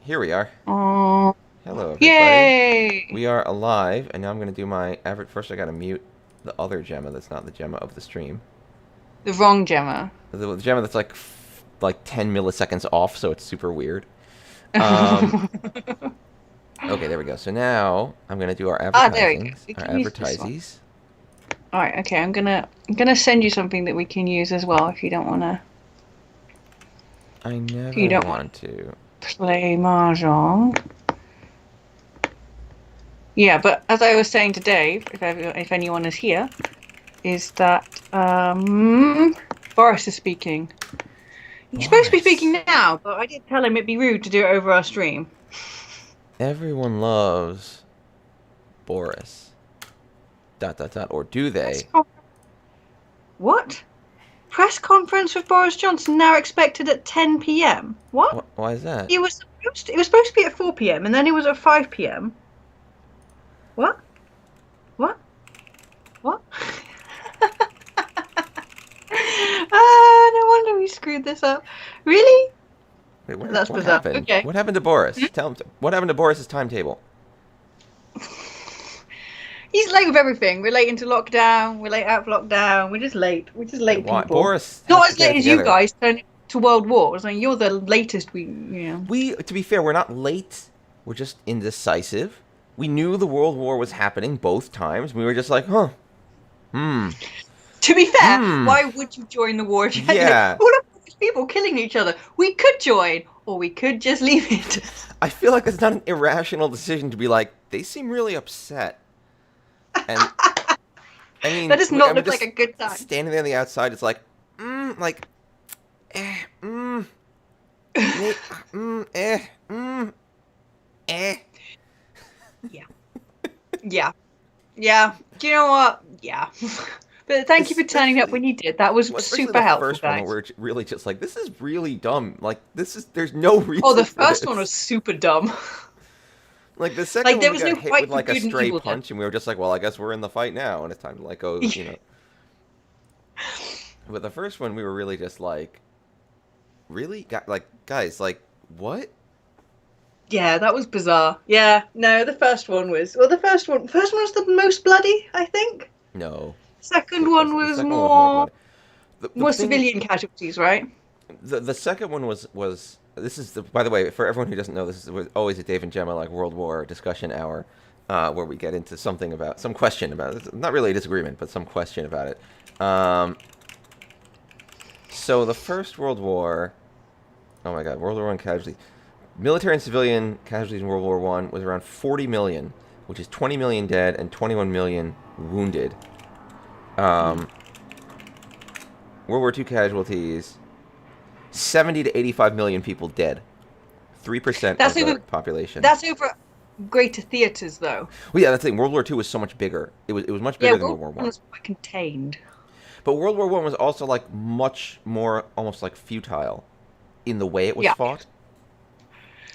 Here we are. Oh, Hello, everybody. yay! We are alive, and now I'm going to do my average. First, I got to mute the other Gemma that's not the Gemma of the stream. The wrong Gemma. The Gemma that's like 10 milliseconds off, so it's super weird. Um, okay, there we go. So now I'm going to do our There we go. advertisings, We our can use this one. advertisees. All right, okay. I'm gonna send you something that we can use as well if you don't wanna I if you never don't want want to. to play mahjong. Yeah, but as I was saying to Dave, if anyone is here, is that Boris is speaking. He's supposed to be speaking Boris. now, but I did tell him it'd be rude to do it over our stream. Everyone loves Boris. Dot dot dot. Or do Press they? con- what? Press conference with Boris Johnson now expected at 10 p.m. What? Why is that? It was supposed to be at 4 p.m. and then it was at 5 p.m. What? What? What? No wonder we screwed this up. Really? Wait, That's what bizarre. happened? Okay. What happened to Boris? Tell him. What happened to Boris's timetable? He's late with everything. We're late into lockdown. We're late out of lockdown. We're just late. We're just late Why? people. Boris has Not to as get late it as you together. guys turn to world wars. I mean, you're the latest we. To be fair, we're not late. We're just indecisive. We knew the World War was happening both times. We were just like, huh, hmm, To be fair, hmm, why would you join the war if you had like yeah. all of these people killing each other? We could join, or we could just leave it. I feel like it's not an irrational decision to be like, they seem really upset. And I That mean, does I not mean, look like a just good time. standing there on the outside, it's like, like, eh, may, eh, eh. Yeah. Yeah. Yeah. Do you know what? Yeah. But thank you for turning up Especially when you did. That was Well, especially super the helpful, first one where guys. we're really just like, this is really dumb. Like, there's no Oh, the reason for first one was this. super dumb. Like, the second Like one, there we was got no hit with fight for like a good and stray evil then. punch, and we were just like, well, I guess we're in the fight now, and it's time to like go, you know. But the first one, we were really just like, really? Guys, like, what? Yeah, that was bizarre. Yeah, no, the first one was the first one was the most bloody, I think. No. Second one The was second one was more more bloody. The more thing, civilian casualties, right? the second one was this is the by the way for everyone who doesn't know this was always a Dave and Gemma like World War discussion hour, where we get into something about some question about it. Not really a disagreement, but some question about it. So the First World War, oh my God, World War One casualties, military and civilian casualties in World War One was around 40 million, which is 20 million dead and 21 million wounded. Mm. Um, World War Two casualties 70 to 85 million people dead. 3% That's of the over. population. That's over greater theaters, though. Well, yeah, that's the thing. World War Two was so much bigger. It was much Yeah, bigger than World World War War One One. was quite contained. But World War One was also like much more almost like futile in the way it was Yeah. fought.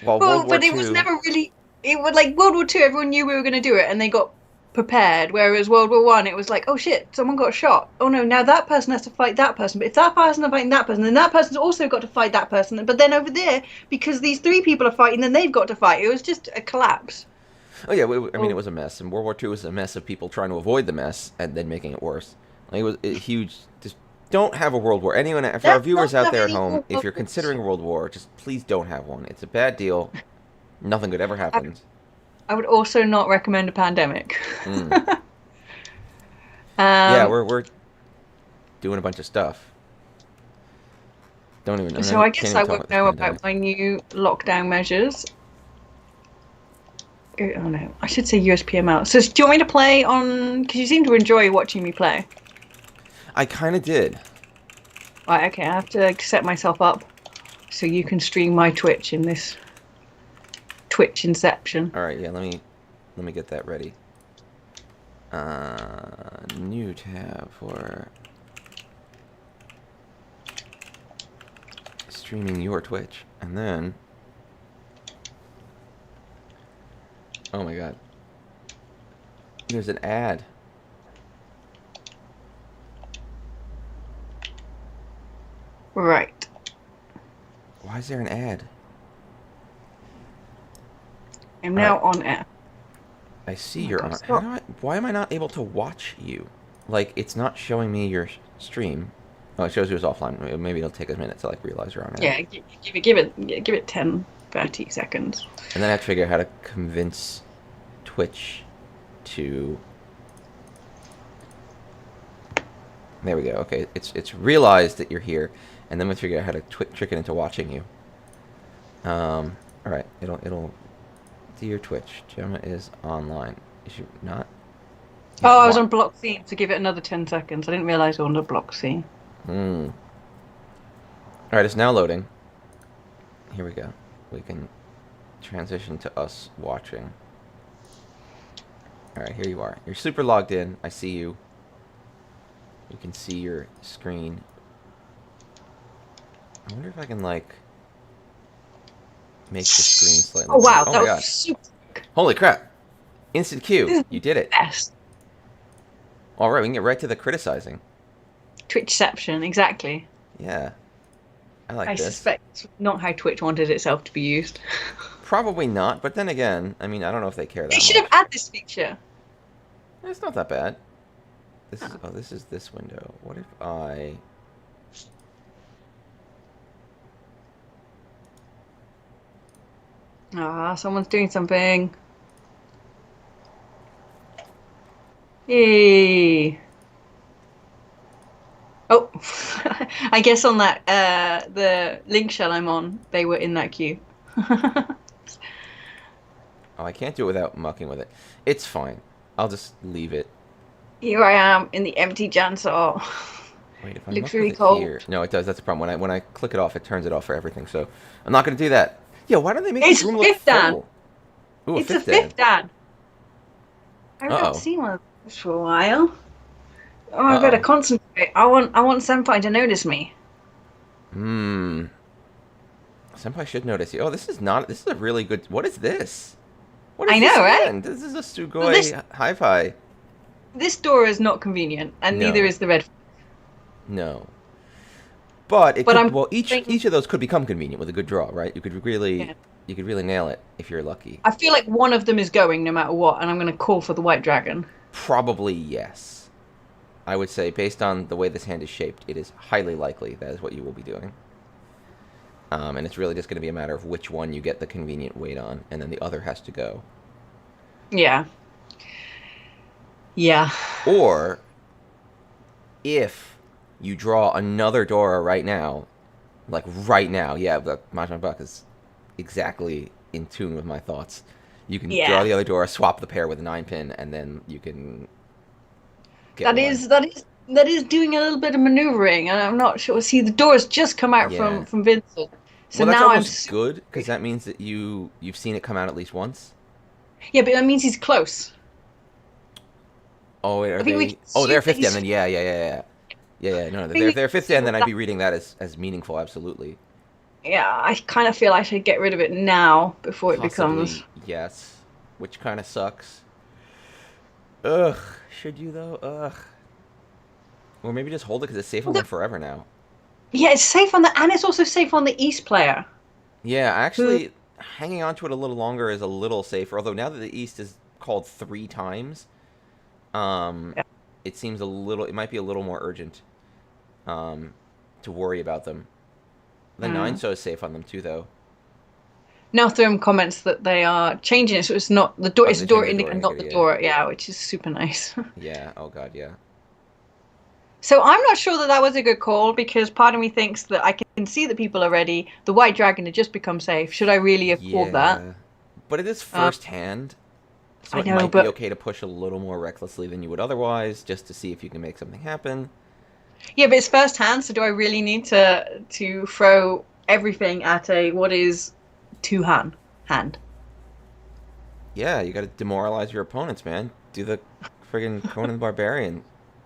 While World Well, War but it was Two, never really. It was like World War Two. Everyone knew we were going to do it, and they got prepared. Whereas World War One, it was like, oh shit, someone got shot. Oh no, now that person has to fight that person. But if that person is fighting that person, then that person's also got to fight that person. But then over there, because these three people are fighting, then they've got to fight. It was just a collapse. oh yeah, I mean it Oh, was a mess. And World War Two was a mess of people trying to avoid the mess and then making it worse. Like it was a huge. Just don't have a world war. Anyone, for our that's not viewers out that there at many home, more if World you're Wars. considering a world war, just please don't have one. It's a bad deal. Nothing good ever I, happens. I would also not recommend a pandemic. Mm. Yeah, um, we're doing a bunch of stuff. Don't even. so I Can't guess even I talk about won't this know about pandemic. my new lockdown measures. Oh no, I should say USPM out. So do you want me to play on? Because you seem to enjoy watching me play. I kind of did. Right, okay, I have to like, set myself up so you can stream my Twitch in this Twitch Inception. All right, yeah. Let me get that ready. New tab for streaming your Twitch, and then. Oh my God. There's an ad. Right. Why is there an ad? I'm All right. now on air. I see Oh my you're God, on. stop. Why am I not able to watch you? Like, it's not showing me your stream. Oh, it shows you as offline. Maybe it'll take a minute to like realize you're on air. Yeah, give it 10, 30 seconds. And then I have to figure out how to convince Twitch to. There we go. Okay, it's realized that you're here, and then we figure out how to trick it into watching you. All right. It'll. Dear Twitch, Gemma is online. Is she not? Yeah. Oh, I was on block scene, so give it another 10 seconds. I didn't realize I was on the block scene. Hmm. All right, it's now loading. Here we go. We can transition to us watching. All right, here you are. You're super logged in. I see you. You can see your screen. I wonder if I can, like, make the screen slightly Oh, wow, bigger. Oh that my was god. super Holy crap. Instant This Q. is You did it. best. All right, we can get right to the criticizing. Twitchception, exactly. Yeah. I like I this. suspect it's not how Twitch wanted itself to be used. Probably not, but then again, I mean, I don't know if they care that They much. should have added this feature. It's not that bad. This is this is this window. What if I Ah, someone's doing something. Yay. Oh, I guess on that the link shell I'm on, they were in that queue. Oh, I can't do it without mucking with it. It's fine. I'll just leave it. Here I am in the empty Jansaw. Wait, if I Looks muck really with it cold. here. No, it does. That's the problem. When I click it off, it turns it off for everything. So I'm not going to do that. Yeah, why don't they make It's this room look fifth Dan. full? Ooh, It's a Dan. fifth Dan. I Uh-oh. haven't seen one of those for a while. Oh, I better Uh-oh. concentrate. I want Senpai to notice me. Hmm. Senpai should notice you. Oh, this is not. This is a really good. What is this? What is I this know, right? again? This is a Sugoi This- hi-fi. This door is not convenient, and No. neither is the red. No. But it But could, I'm well, each thinking- of those could become convenient with a good draw, right? You could really Yeah. you could really nail it if you're lucky. I feel like one of them is going no matter what, and I'm going to call for the white dragon. Probably yes. I would say based on the way this hand is shaped, it is highly likely that is what you will be doing. And it's really just going to be a matter of which one you get the convenient weight on, and then the other has to go. Yeah. Yeah. Or if you draw another Dora right now, like right now, yeah, the Mahjong Buck is exactly in tune with my thoughts. You can Yeah. draw the other Dora, swap the pair with a 9-pin, and then you can get That one. is doing a little bit of maneuvering, and I'm not sure. See, the door's just come out Yeah. from Vincent, so Well, that's now I'm. almost good because that means that you've seen it come out at least once. Yeah, but that means he's close. Oh, wait, are I think we they? can Oh, they're assume fifth that den. Then yeah. No, think we if they're can fifth den, assume then I'd that- be reading that as meaningful. Absolutely. Yeah, I kind of feel I should get rid of it now before it Possibly, becomes. yes, which kind of sucks. Ugh. Should you though? Ugh. Or maybe just hold it because it's safe on them forever now. Yeah, it's safe on the, and it's also safe on the East player. Yeah, actually, hanging on to it a little longer is a little safer. Although now that the East is called 3 times, Yeah. it seems a little. It might be a little more urgent, to worry about them. The 9-so is safe on them too, though. Now Therm comments that they are changing it, so it's not the door. Oh, It's they the door changed the door indicator, not the indicator, door. Yeah, which is super nice. Yeah. Oh God. Yeah. So I'm not sure that that was a good call because part of me thinks that I can see that people are ready. The white dragon had just become safe. Should I really have called that? But it is first hand, so I it know, might but- be okay to push a little more recklessly than you would otherwise, just to see if you can make something happen. Yeah, but it's first hand, so do I really need to throw everything at a what is two hand? Yeah, you got to demoralize your opponents, man. Do the friggin' Conan the Barbarian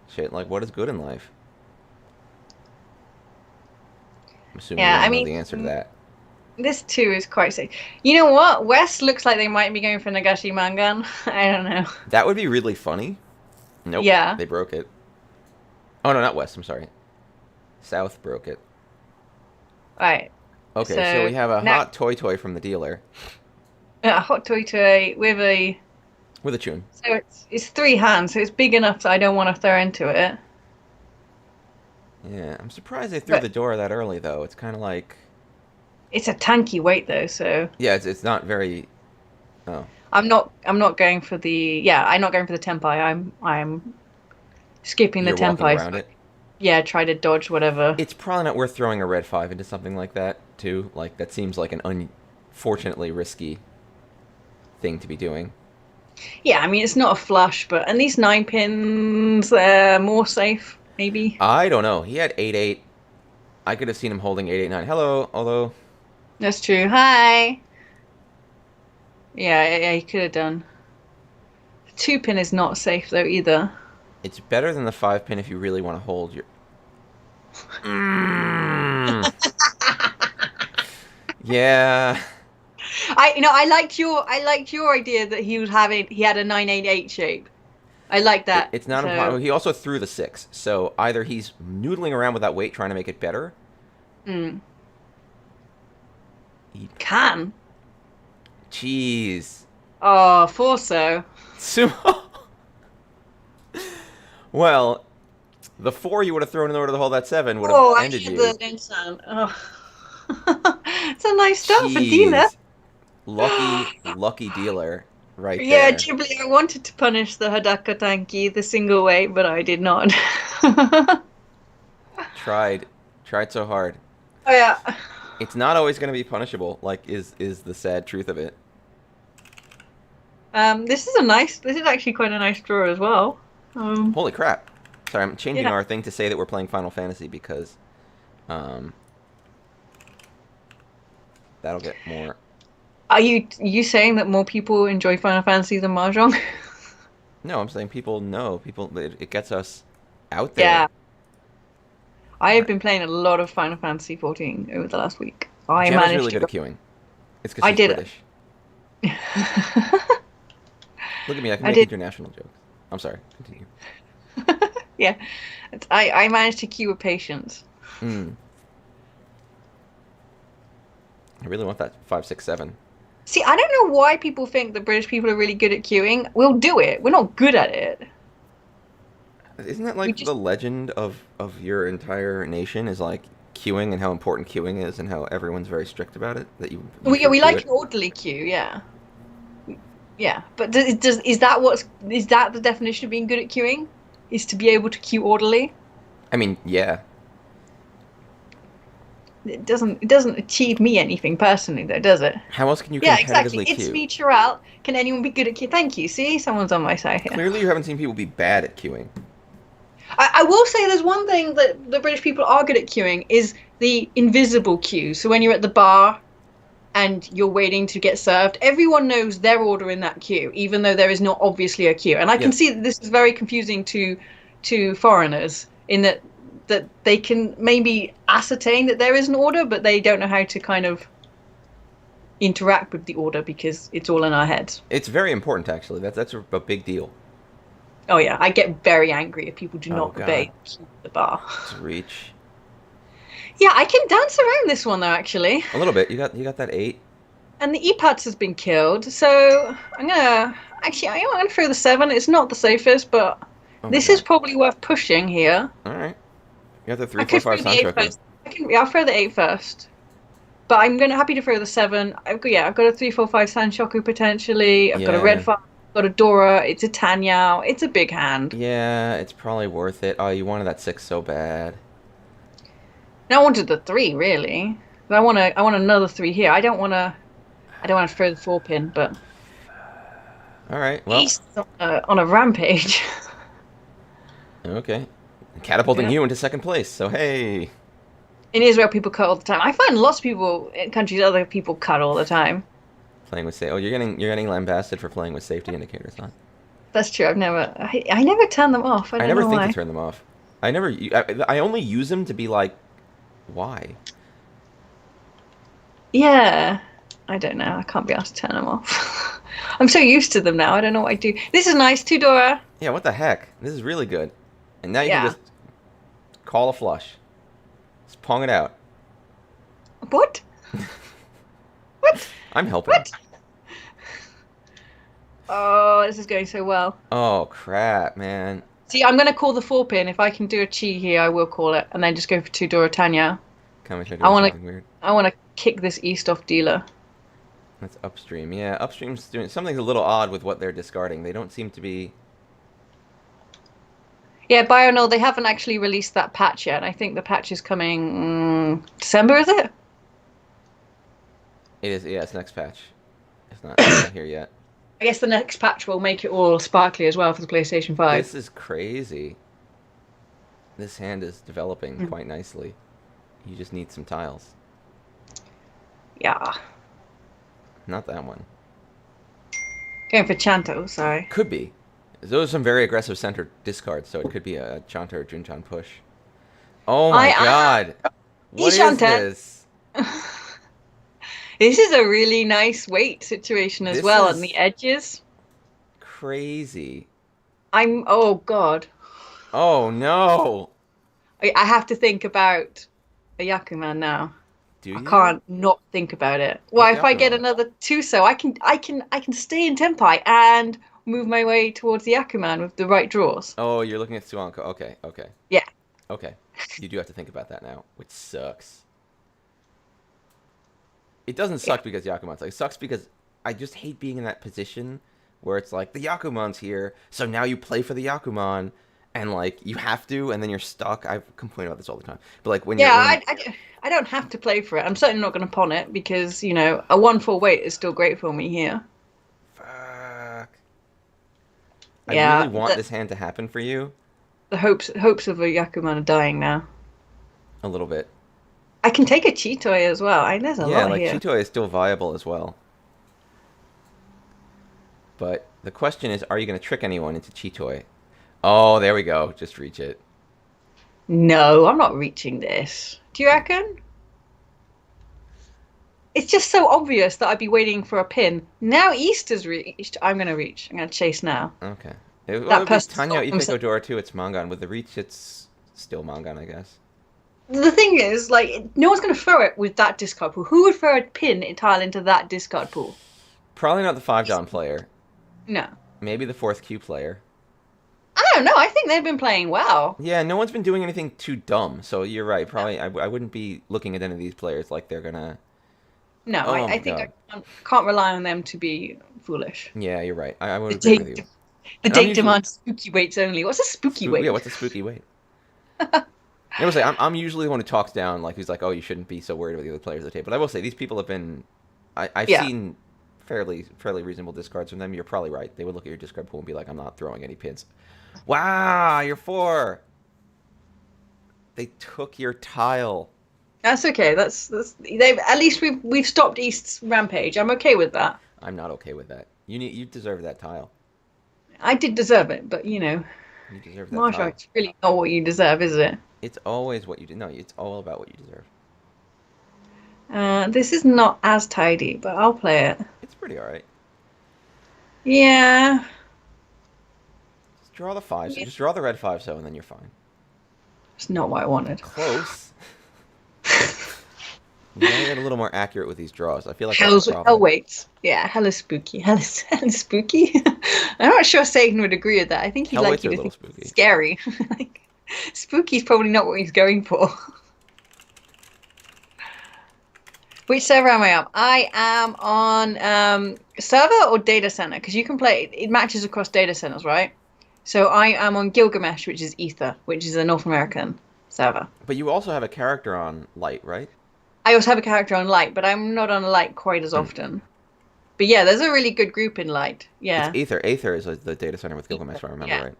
shit. Like, what is good in life? I'm assuming Yeah, you I don't know mean- the answer to that. This too is quite safe. You know what? West looks like they might be going for Nagashi Mangan. I don't know. That would be really funny. Nope. Yeah. They broke it. Oh, no, not West. I'm sorry. South broke it. Right. Okay, so So, we have a now- hot toy from the dealer. Yeah, hot toy tray with a. with a tune. So it's three hands, so it's big enough that I don't want to throw into it. Yeah, I'm surprised they threw But the door that early though. It's kind of like, it's a tanky weight though, so yeah, it's not very. Oh, I'm not going for the yeah, I'm not going for the tempai. I'm skipping the you're walking tempai. So around it. yeah, try to dodge whatever. It's probably not worth throwing a red 5 into something like that too. Like that seems like an unfortunately risky thing to be doing. Yeah, I mean it's not a flush, but and these 9 pins, they're more safe, maybe. I don't know. He had 8-8. I could have seen him holding 8-8-9. Hello, although That's true. Hi. Yeah, he could have done. 2 pin is not safe though either. it's better than the 5 pin if you really want to hold your. Mm. Yeah. I liked your idea that he had a 988 shape. I like that. It's not So impossible. He also threw the 6. So either he's noodling around with that weight trying to make it better. mm, He, can. jeez. Oh, Forso. Sumo. Well, the 4 you would have thrown in order to hold that 7 would have Oh, I ended hit you. the instant. Oh. It's a nice start for Dina. Jeez. Lucky dealer right Yeah, there. Ghibli, I wanted to punish the Hadaka Tanki, the single weight, but I did not. Tried. Tried so hard. Oh yeah. It's not always going to be punishable, like is the sad truth of it. This is actually quite a nice draw as well. Holy crap. Sorry, I'm changing Yeah. our thing to say that we're playing Final Fantasy because um that'll get more. Are you saying that more people enjoy Final Fantasy than Mahjong? No, I'm saying people know. It gets us out there. Yeah. I have been playing a lot of Final Fantasy 14 over the last week. I Gemma's managed really to good at queuing. It's because I she's did it. British. Look at me, I can I make did. international jokes. I'm sorry. Continue. Yeah. I managed to queue with patience. Mm. I really want that 567. See, I don't know why people think that British people are really good at queuing. We'll do it. We're not good at it. Isn't that We like just the legend of your entire nation is like queuing and how important queuing is and how everyone's very strict about it that you we should queue like it? an orderly queue, yeah. Yeah, but is that the definition of being good at queuing? Is to be able to queue orderly? I mean, yeah. It doesn't achieve me anything personally though, does it? How else can you Yeah, exactly. competitively It's queue? me, Chiral. Can anyone be good at queue? Thank you. See, someone's on my side here. Clearly, you haven't seen people be bad at queuing. I will say there's one thing that the British people are good at queuing is the invisible queue. So when you're at the bar and you're waiting to get served, everyone knows their order in that queue, even though there is not obviously a queue. And I can Yep. see that this is very confusing to foreigners in that they can maybe ascertain that there is an order, but they don't know how to kind of interact with the order because it's all in our heads. It's very important, actually. That's a big deal. Oh yeah, I get very angry if people do Oh not obey God, the queue at the bar. it's Reach. Yeah, I can dance around this one though, actually. A little bit. You got that 8. And the E-Pads has been killed, so I'm gonna throw the 7. It's not the safest, but Oh my this is God. probably worth pushing here. All right. You got the 3, I 4, could throw 5 the sound 8 choker. first. I'll throw the 8 first. But I'm happy to throw the 7. I've got a 3, 4, 5 Sanshoku potentially. I've got a red Yeah. 5. I've got a Dora. It's a Tanyao. It's a big hand. Yeah, it's probably worth it. Oh, you wanted that 6 so bad. Now I wanted the 3 really. But I want another 3 here. I don't want to throw the 4 pin, but All right. Well, he's on a rampage. okay. Catapulting Yeah. you into second place. So hey, In Israel, people cut all the time. I find lots of people in countries other people cut all the time. playing with Oh, you're getting lambasted for playing with safety indicators, huh? That's true. I never turn them off. I I don't never know think why. to turn them off. I only use them to be like, why? Yeah, I don't know. I can't be asked to turn them off. I'm so used to them now. I don't know what I do. This is nice, Tudora. Yeah, what the heck? This is really good. And now you Yeah. can just call a flush. Just pong it out. What? What? I'm helping. What? Oh, this is going so well. Oh crap, man. See, I'm going to call the 4-pin. If I can do a chi here, I will call it. And then just go for 2 Duratanya. Come try I doing want to something weird. I want to kick this east off dealer. That's upstream. Yeah, upstream's doing something's a little odd with what they're discarding. They don't seem to be. Yeah, Bionol, they haven't actually released that patch yet. I think the patch is coming December, is it? It is. Yeah, it's next patch. It's not here yet. I guess the next patch will make it all sparkly as well for the PlayStation 5. This is crazy. This hand is developing quite nicely. You just need some tiles. Yeah. Not that one. Going for Chanto, sorry. Could be. Those are some very aggressive center discards, so it could be a Chanto or Junchan push. Oh my god. What is this? This is a really nice weight situation as well on the edges. Crazy. Oh god. Oh no. I have to think about a Yakuman now. Do you? I can't not think about it. Well, What if I get Yakuman? another Tuso, I can stay in Tenpai and move my way towards the Yakuman with the right draws. Oh, you're looking at Suanko. Okay, okay. Yeah. Okay. You do have to think about that now, which sucks. It doesn't suck because Yakuman's like, it sucks because I just hate being in that position where it's like the Yakuman's here, so now you play for the Yakuman, and like you have to, and then you're stuck. I complain about this all the time, but like when Yeah, I don't have to play for it. I'm certainly not going to pawn it because, you know, a 1-4 weight is still great for me here. fuck, Yeah, I really want this hand to happen for you the hopes of a Yakuman are dying now. a little bit. I can take a Chitoy as well. There's a Yeah, lot like here. Chitoy is still viable as well. But the question is, are you going to trick anyone into Chitoy? Oh, there we go. Just reach it. No, I'm not reaching this. Do you reckon? It's just so obvious that I'd be waiting for a pin. Now East has reached. I'm going to reach. I'm going to chase now. Okay. That Well, it person's Tanya, got Ipe Godora too. It's Mangan. With the reach, it's still Mangan, I guess. The thing is, like, no one's going to throw it with that discard pool. Who would throw a pin tile into that discard pool? Probably not the 5-down player. No. Maybe the 4th Q player. I don't know. I think they've been playing well. Yeah, no one's been doing anything too dumb. So you're right. Probably, No, I wouldn't be looking at any of these players like they're gonna. no Oh I my think god. I can't rely on them to be foolish. Yeah, you're right. I would The agree with you. date, the And I'm date usually demands spooky weights only. What's a spooky weight? Yeah, what's a spooky weight? I will say I'm usually the one who talks down, like who's like, oh, you shouldn't be so worried about the other players at the table. But I will say these people have been, I've Yeah. seen fairly reasonable discards from them. You're probably right. They would look at your discard pool and be like, I'm not throwing any pins. Wow, you're 4. They took your tile. That's okay. That's they've at least we've stopped East's rampage. I'm okay with that. I'm not okay with that. You deserve that tile. I did deserve it, but you know, You deserve that Mahjong, tile. it's really not what you deserve, is it? It's always what you do. No, it's all about what you deserve. This is not as tidy, but I'll play it. It's pretty alright. Yeah. Just draw the 5. So Yeah. just draw the red 5 and then you're fine. It's not what I wanted. Close. You gotta get a little more accurate with these draws. I feel like that's Hell's the hell problem. waits. Yeah, hell is spooky. Hell is spooky. I'm not sure Satan would agree with that. I think he'd Hell like waits you are a to little think spooky. it's scary. Like, spooky's probably not what he's going for. Which server am I on? I am on server or data center because you can play. It matches across data centers, right? So I am on Gilgamesh, which is Ether, which is a North American server. But you also have a character on Light, right? I also have a character on Light, but I'm not on Light quite as often. But yeah, there's a really good group in Light. Yeah. It's Aether. Aether is the data center with Gilgamesh, if I remember Yeah. right.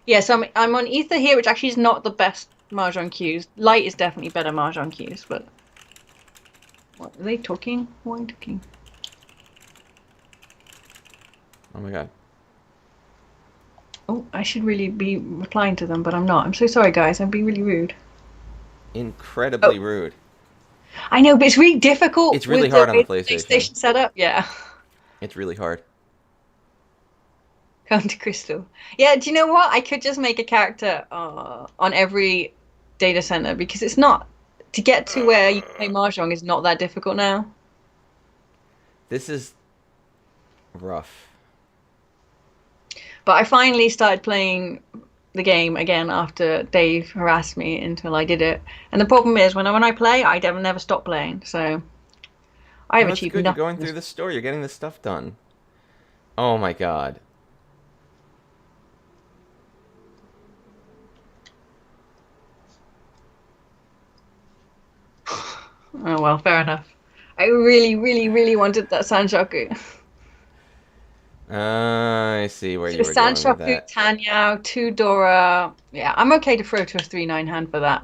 Yeah, so I'm on Ether here, which actually is not the best Mahjong cues. Light is definitely better Mahjong cues, but... What, are they talking? What are they talking? Oh my god. Oh, I should really be replying to them, but I'm not. I'm so sorry, guys. I'm being really rude. Incredibly rude. I know, but it's really difficult. It's really with hard on the way PlayStation. setup. Yeah. It's really hard. Counter Crystal. Yeah, do you know what? I could just make a character on every data center because it's not... To get to where you play Mahjong is not that difficult now. This is rough. But I finally started playing the game again after Dave harassed me until I did it. And the problem is when I play, I never stop playing. So I have Well, that's achieved good. You're nothing. going through the story. You're getting this stuff done. Oh my god. Oh well, fair enough. I really, really, really wanted that Sanshoku. I see where So you were going with Sanshoku, that. Tanya, two Dora. Yeah, I'm okay to throw to a 3/9 hand for that.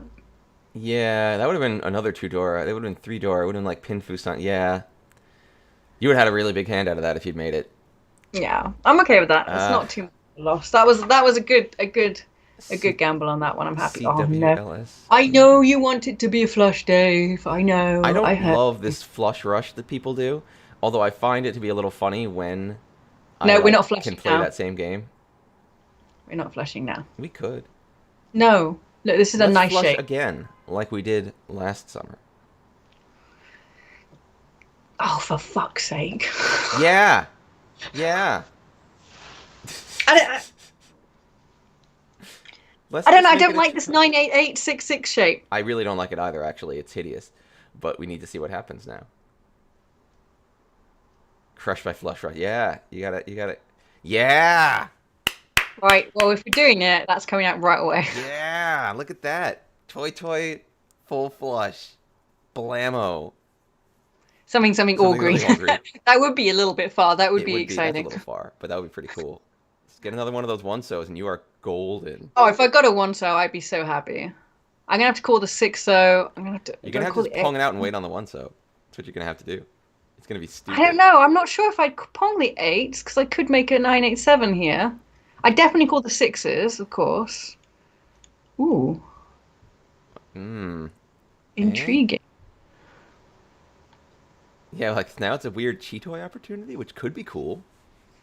Yeah, that would have been another two Dora. It would have been three Dora. It would have been like Pinfu San. Yeah. You would have had a really big hand out of that if you'd made it. Yeah, I'm okay with that. It's Uh, not too much of a loss. That was a good C- gamble on that one. I'm happy. Oh no. CWLS. I know you want it to be a flush, Dave. I I know. I don't heard. love this flush rush that people do, although I find it to be a little funny when I No, we're like not can flushing play now. that same game. We're not flushing now. We could. No. Look, this is a Let's nice flush shape. again, like we did last summer. Oh, for fuck's sake. Yeah, yeah. I don't, Let's I don't know. just I make don't it a like this triple. 98866 shape. I really don't like it either. Actually, it's hideous. But we need to see what happens now. Crushed by flush rush. Yeah, you got it. You got it. Yeah, Right. Well, if we're doing it, that's coming out right away. yeah. Look at that. Toy toy, full flush. Blammo. Something all Something green. really all green. That would be a little bit far. That would It be would be. That's a exciting. little far, but that would be pretty cool. Let's get another one of those one-sos, and you are golden. Oh, if I got a one so, I'd be so happy. I'm gonna have to call the six so. I'm gonna have to. You're Do I gonna have call to the just eight? pong it out and wait on the one-so. That's what you're gonna have to do. It's gonna be I don't stupid. know. I'm not sure if I'd pong the eights because I could make a 987 here. I definitely call the sixes, of course. Ooh, Hmm. Eh? intriguing. Yeah, like now it's a weird Cheetoy opportunity, which could be cool.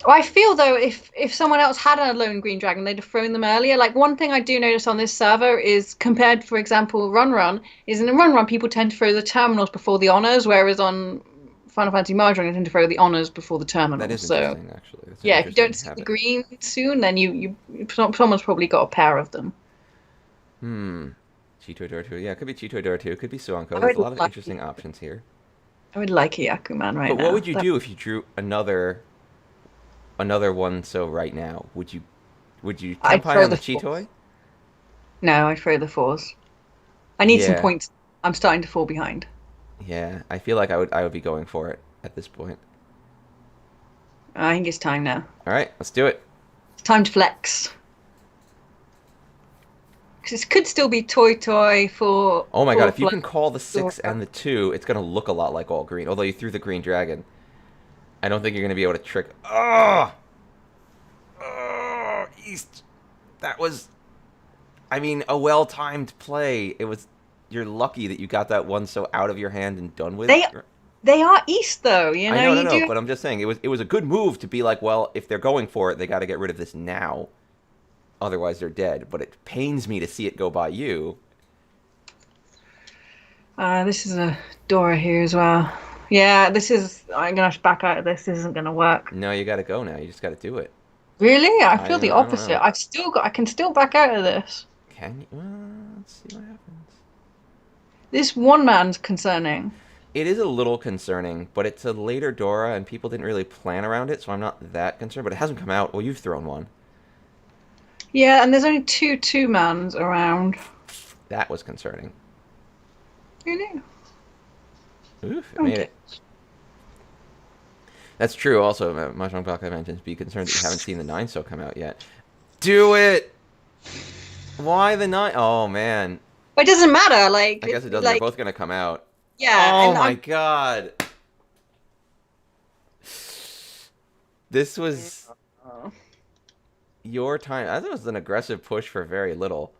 Well, I feel though if someone else had a lone green dragon, they'd have thrown them earlier. Like one thing I do notice on this server is compared, for example, Run Run, is in the Run Run people tend to throw the terminals before the honors, whereas on Final Fantasy Mahjong they tend to throw the honors before the That terminals. is So interesting, actually. That's an yeah, if you don't interesting see the habit. green soon, then someone's probably got a pair of them. Hmm. Cheetoy Dora Yeah, it could be Cheetoy Dora There's Suanko. I There's would a lot of like interesting options here. I would like a Yakuman right But what now. would you do if you drew another one so right now? Would you I'd Tenpai throw on the the fours. Cheetoy? No, I'd throw the fours. I need some Yeah. points. I'm starting to fall behind. Yeah. I feel like I would be going for it at this point. I think it's time now. All right, let's do it. It's time to flex. Because it could still be Toy Toy for Oh my god, for if you flex. can call the 6 and the 2, it's going to look a lot like all green. Although you threw the green dragon. I don't think you're going to be able to trick. Oh! Oh, East. That was, I mean, a well-timed play. You're lucky that you got that one so out of your hand and done with. They they are East though, you I know. know, no, You no, do. but I'm just saying it was a good move to be like, well, if they're going for it, they got to get rid of this now. Otherwise, they're dead. But it pains me to see it go by you. This is a Dora here as well. Yeah, this is. I'm gonna have to back out of this. This isn't gonna work. No, you got to go now. You just got to do it. Really? I I feel the don't know. opposite. I've still got. I can still back out of this. Can you? Well, let's see what happens. This one man's concerning. It is a little concerning, but it's a later Dora, and people didn't really plan around it, so I'm not that concerned. But it hasn't come out. Well, you've thrown one. Yeah, and there's only two mans around. That was concerning. Who knew? Oof, it made Okay. it. That's true. Also, Mahjong Baka mentions be concerned that you haven't seen the 9 so come out yet. Do it! Why the 9? Oh, man. But it doesn't matter. I guess it doesn't. They're both going to come out. Yeah, Oh, and my I'm. God. This was your time. That was an aggressive push for very little.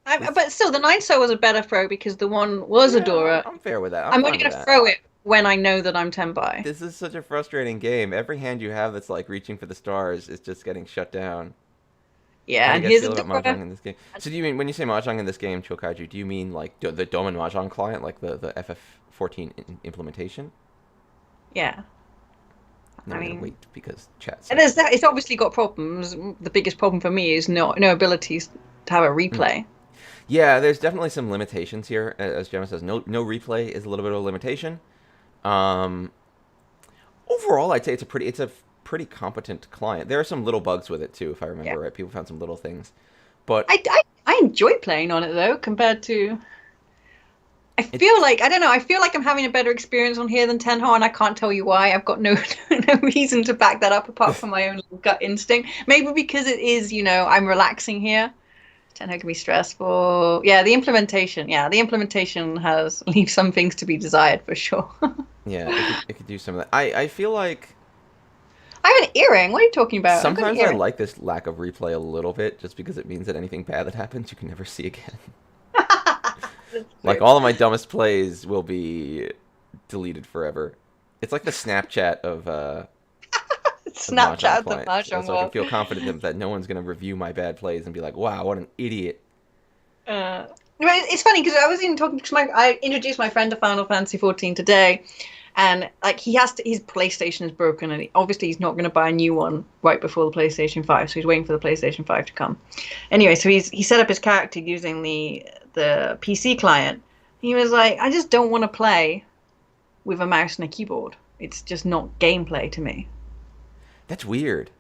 But still, the 9 was a better throw because the one was a Yeah, Dora. I'm fair with that. I'm I'm fine only with gonna that. throw it when I know that I'm 10 by. This is such a frustrating game. Every hand you have that's like reaching for the stars is just getting shut down. How Yeah, do and you guys here's a feel about Mahjong Dora. in this game? So do you mean, when you say Mahjong in this game, Chokaiju, do you mean like the Doman Mahjong client, like the FF14 implementation? Yeah. Now I we gotta mean, wait because chat and said. there's that. It's obviously got problems. The biggest problem for me is no abilities to have a Mm. replay. Yeah, there's definitely some limitations here. As Gemma says, no replay is a little bit of a limitation. Um, Overall, I'd say it's a pretty competent client. There are some little bugs with it too, if I Yeah, remember right. People found some little things, but I enjoy playing on it though, compared to. I it feel like I don't know. I feel like I'm having a better experience on here than Tenho, and I can't tell you why. I've got no no reason to back that up apart from my own gut instinct. Maybe because it is, I'm relaxing here. Tenho can be stressful. Yeah, the implementation. Yeah, the implementation has leaves some things to be desired for sure. yeah, it could do some of that. I feel like I have an earring. What are you talking about? I've got an sometimes I earring. like this lack of replay a little bit, just because it means that anything bad that happens you can never see again. That's Like true. all of my dumbest plays will be deleted forever. It's like the Snapchat of Mahjong Snapchat the clients, Mahjong so I can world. feel confident that no one's gonna review my bad plays and be like, "Wow, what an idiot." Uh, no, it's funny because I was even talking because I introduced my friend to Final Fantasy 14 today, and like his PlayStation is broken, and obviously he's not going to buy a new one right before the PlayStation 5, so he's waiting for the PlayStation 5 to come. Anyway, so he set up his character using the PC client. He was like, I just don't want to play with a mouse and a keyboard. It's just not gameplay to me. That's weird.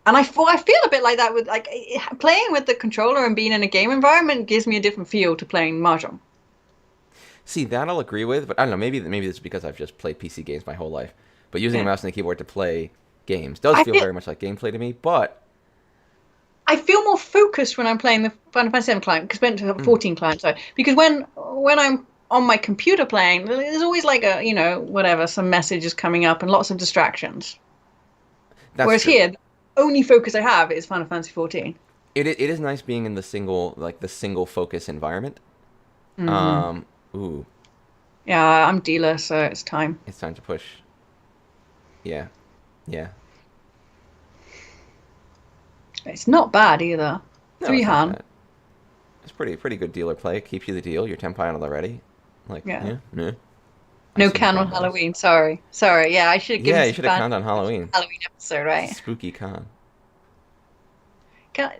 And I feel a bit like that with like playing with the controller and being in a game environment gives me a different feel to playing Mahjong. See, that I'll agree with, but I don't know. Maybe it's because I've just played PC games my whole life. But using a Yeah. mouse and a keyboard to play games does I feel feel very much like gameplay to me. But I feel more focused when I'm playing the Final Fantasy 7 client because when to mm, 14 client, sorry. Because when I'm on my computer playing, there's always like a whatever, some messages coming up and lots of distractions. that's Whereas true. here, the only focus I have is Final Fantasy 14. It is nice being in the single focus environment. Hmm. Um, ooh, Yeah, I'm dealer, so it's time. it's time to push. Yeah, yeah. It's not bad either. No, Three it's not Han. bad. It's pretty good dealer play. Keeps you the deal. You're 10 on already. Like, Yeah. yeah, yeah. I No see the can on combos. Halloween. Sorry. Yeah, I should have given Yeah, you some should have fan conned on Halloween. Halloween episode, right? Spooky con.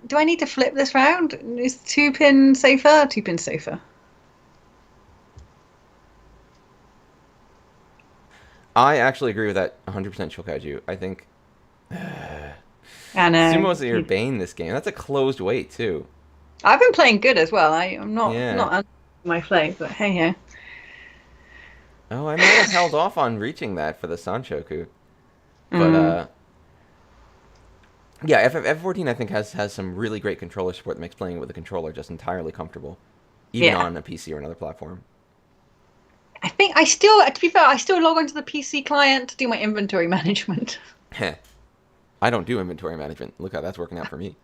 Do I need to flip this round? Is 2 pin safer? 2 pin safer. I actually agree with that 100% Shokaiju. I think I know. Sumo's your bane this game. That's a closed weight too. I've been playing good as well. I'm Yeah. not under my play, but hey. Oh, I might have held off on reaching that for the Sanchoku. But Mm, yeah, FF14 I think has some really great controller support that makes playing with a controller just entirely comfortable, even yeah. on a PC or another platform. I think to be fair, I still log onto the PC client to do my inventory management. Heh. I don't do inventory management. Look how that's working out for me.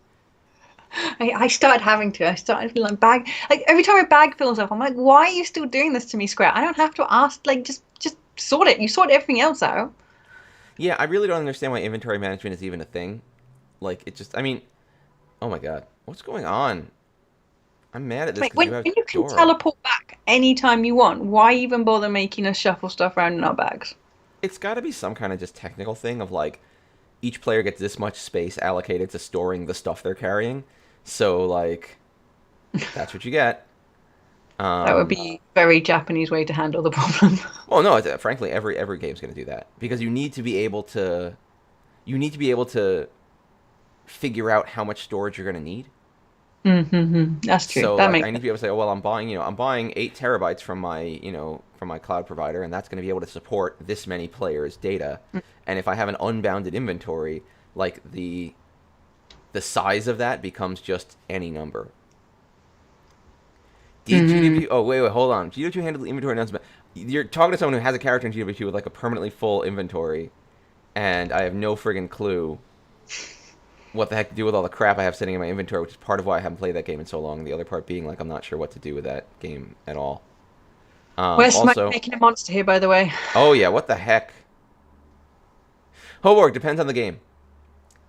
I started having to. I started feeling like every time my bag fills up, I'm like, why are you still doing this to me, Square? I don't have to ask. Like, just sort it. You sort everything else out. Yeah, I really don't understand why inventory management is even a thing. Like, it just, I mean, oh my god, what's going on? I'm mad at this Like because you have when you can Dora. teleport back anytime you want, why even bother making us shuffle stuff around in our bags? It's got to be some kind of just technical thing of like, each player gets this much space allocated to storing the stuff they're carrying. So, like, that's what you get. That would Um, be a very Japanese way to handle the problem. well, no, frankly, every game's going to do that because you need to be able to, figure out how much storage you're going to need. That's true. So That like I makes need to sense. be able to say, oh well, I'm buying 8 TB from my from my cloud provider, and that's going to be able to support this many players' data. And if I have an unbounded inventory, like the size of that becomes just any number. Did Mm-hmm. GW? Oh wait, hold on. GW handled the inventory announcement. You're talking to someone who has a character in GW with like a permanently full inventory, and I have no friggin' clue what the heck to do with all the crap I have sitting in my inventory, which is part of why I haven't played that game in so long. The other part being like I'm not sure what to do with that game at all. Where's Smokey Also, making a monster here, by the way? oh yeah, what the heck? Homework depends on the game.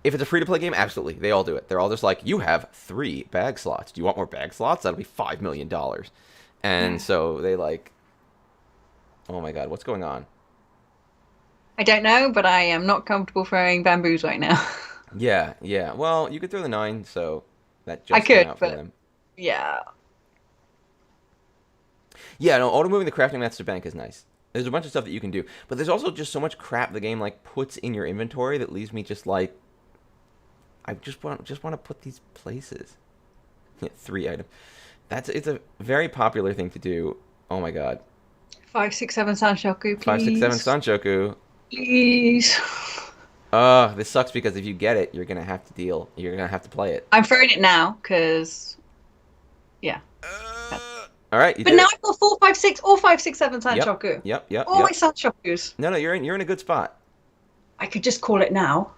If it's a free to play game, absolutely, they all do it. They're all just like, you have 3 bag slots. Do you want more bag slots? That'll be $5 million. And Yeah. so they like, oh my god, what's going on? I don't know, but I am not comfortable throwing bamboos right now. Yeah, yeah. Well, you could throw the 9, so that I just came could, out from but them. yeah. Yeah, no, auto moving the crafting mats to bank is nice. There's a bunch of stuff that you can do, but there's also just so much crap the game like puts in your inventory that leaves me just like I just want to put these places. Yeah, 3 items. It's a very popular thing to do. Oh my god. 5, 6, 7 Sanshoku, 567 please. Sanshoku. Please. This sucks because if you get it, you're gonna have to deal. You're gonna have to play it. I'm throwing it now, because, yeah. All right, you But did now it. I've got 4, 5, 6 or 5, 6, 7 Yep, Sanshoku. yep, yep, All my yep. Sanshokus. No, no, you're in a good spot. I could just call it now.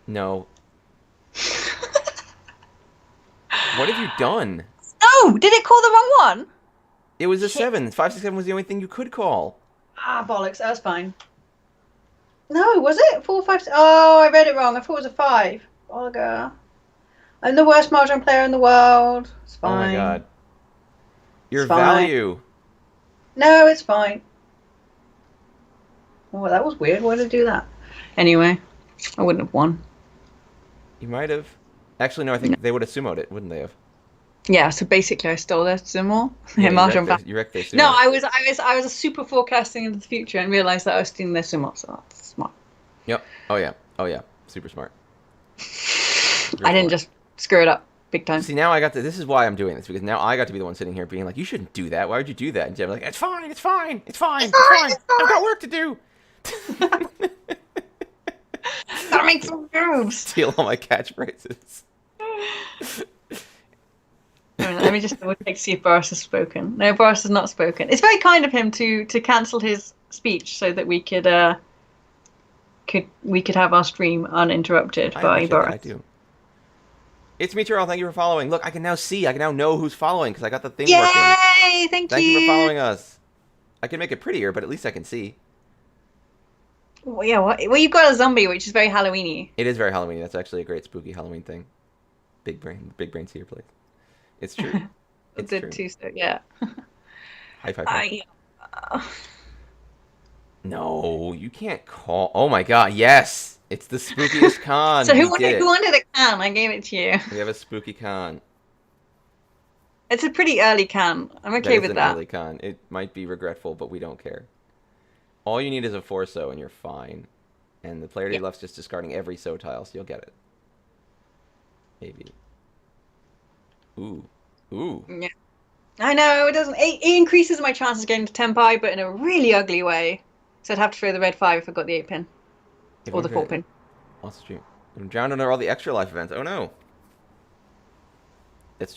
No, what have you done? Oh, did it call the wrong one? It was a Shit. 7. 567 was the only thing you could call. Ah, bollocks. That's fine. No, was it 4, 5? Oh, I read it wrong. I thought it was a 5. Olga. I'm the worst Mahjong player in the world. It's Oh my fine. god. It's Your fine. value. No, it's fine. Oh, that was weird. Why did I do that? Anyway, I wouldn't have won. You might have. Actually, no, I No. think they would have sumoed it, wouldn't they have? Yeah, so basically I stole their sumo. Yeah, Yeah, Mahjong back. you wrecked their No, sumo. I was a super forecasting into the future and realized that I was stealing their sumo, so that's smart. Yep. Oh yeah. Oh yeah. Super smart. Real I didn't smart. just screw it up big time. See, now I got to. This is why I'm doing this because now I got to be the one sitting here being like, "You shouldn't do that. Why would you do that?" And Jem's like, "It's fine. It's fine. It's It's fine. It's fine, fine. it's I've got fine. work to do." Gotta make some moves. Steal all my catchphrases. Let me just double check to see if Boris has spoken. No, Boris has not spoken. It's very kind of him to cancel his speech so that we could have our stream uninterrupted I by appreciate that. I Boris. do. It's me, Terrell. Thank you for following. Look, I can now see. I can now know who's following because I got the thing working. Yay! Thank Thank you for you. following us. I can make it prettier, but at least I can see. Well, yeah, well, you've got a zombie, which is very Halloweeny. It is very Halloween. That's actually a great spooky Halloween thing. Big brain see your place. It's true. It's Did true. too, so yeah. High five. I No, you can't call. Oh my god, yes! It's the spookiest con. So We who did wanted who it. wanted a can? I gave it to you. We have a spooky con. It's a pretty early can. I'm That okay is with an that. early con. It might be regretful, but we don't care. All you need is a 4-so and you're fine. And the player to Yeah. your left's just discarding every so tile, so you'll get it. Maybe. Ooh. Ooh. Yeah. I know it doesn't. It increases my chances of getting to Tenpai, but in a really ugly way. So I'd have to throw the red 5 if I got the 8 pin If or I'm the good. 4 pin. Lost stream. I'm drowned under all the extra life events. Oh no.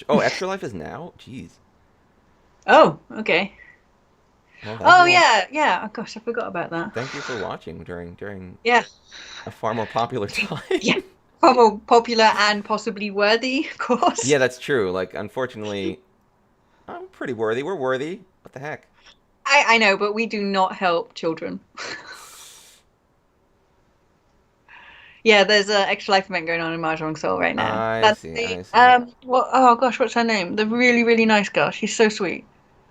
Oh, extra life is now? Jeez. Oh, okay. Well, Oh yeah, yeah. Oh gosh, I forgot about that. thank you for watching during Yeah, a far more popular time. yeah. Far more popular and possibly worthy, of course. Yeah, that's true. Like, unfortunately, I'm pretty worthy. We're worthy. What the heck? I know, but we do not help children. Yeah, there's an extra life event going on in Mahjong Soul right now. I That's see. the I see. oh gosh, what's her name? The really, really nice girl. She's so sweet.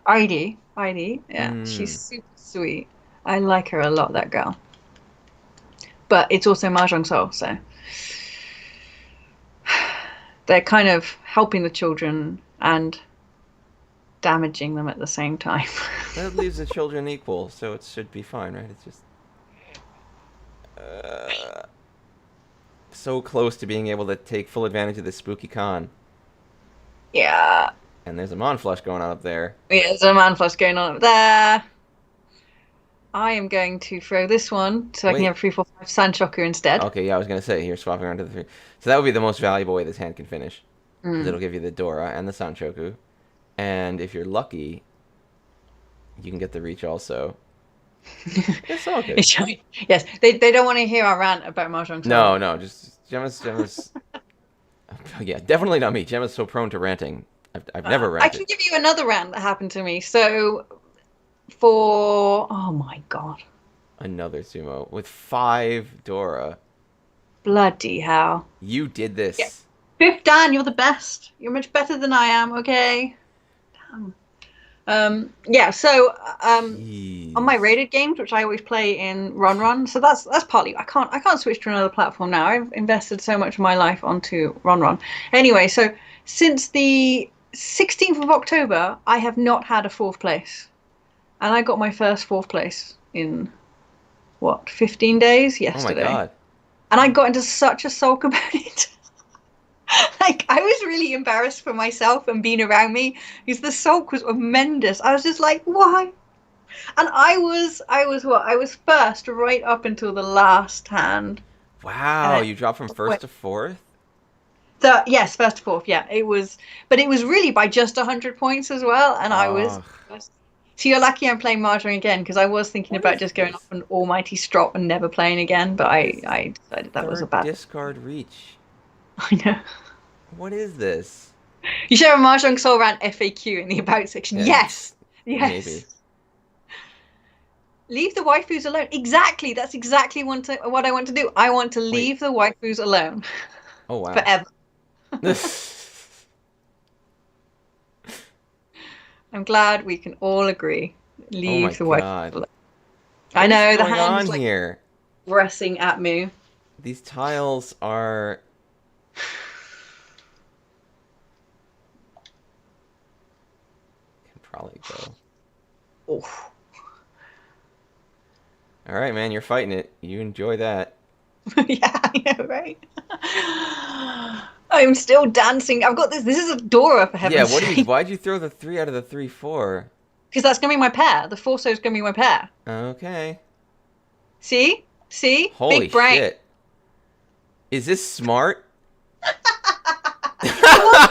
Heidi. Yeah, she's Mm. super sweet. I like her a lot, that girl. But it's also Mahjong Soul, so they're kind of helping the children and damaging them at the same time. That leaves the children equal, so it should be fine, right? It's just uh, so close to being able to take full advantage of this spooky con. Yeah. And there's a Mon flush going on up there. Yeah, there's a man flush going on up there. I am going to throw this one so I can Wait. have 3, 4, 5 Sanchoku instead. Okay, yeah, I was gonna say here, swapping around to the 3. So that would be the most valuable way this hand can finish, because Mm. it'll give you the Dora and the Sanchoku, and if you're lucky, you can get the Reach also. It's all good. Yes, they don't want to hear our rant about Mahjong Soul. No, just Gemma's. Yeah, definitely not me. Gemma's so prone to ranting. I've never I can ranted. give you another rant that happened to me. So, oh my God, Another sumo with 5 Dora. bloody hell. You did Yeah. this. 5th Dan, you're the best. You're much better than I am, okay? Damn. Yeah, so on my Jeez. rated games, which I always play in Run, so that's partly I can't switch to another platform now. I've invested so much of my life onto Run. Anyway, so since the 16th of October, I have not had a fourth place, and I got my first fourth place in what 15 days Oh my yesterday, god. and I got into such a sulk about it. Like I was really embarrassed for myself and being around me because the sulk was tremendous. I was just like, why? And I was first right up until the last hand. And Wow, then you dropped from first wait, to fourth? so yes, first to fourth, yeah. But it was really by just 100 points as well, and I was. Ugh. So you're lucky I'm playing Mahjong again because I was thinking What about is just going off this? an almighty strop and never playing again, but This is I decided that was a third bad. discard reach. I know. What is this? You should have a Mahjong Soul Round FAQ in the About section. Yeah, Yes, maybe. yes. Leave the waifus alone. Exactly. That's exactly what I want to do. I want to Wait. leave the waifus alone Oh wow. forever. Oh I'm glad we can all agree. my Leave the waifus god. alone. I What is know the going hand on is like here? pressing at me. These tiles are. Can probably go. Oh. All right, man, you're fighting it. You enjoy that. Yeah, I know, right? I'm still dancing. I've got this. This is a Dora, for Yeah, heaven's what do you? sake. Why'd you throw the 3 out of the 3 for? Because that's going to be my pair. The Forso is going to be my pair. Okay. See? See? Holy Big brain. shit. Is this smart? It was,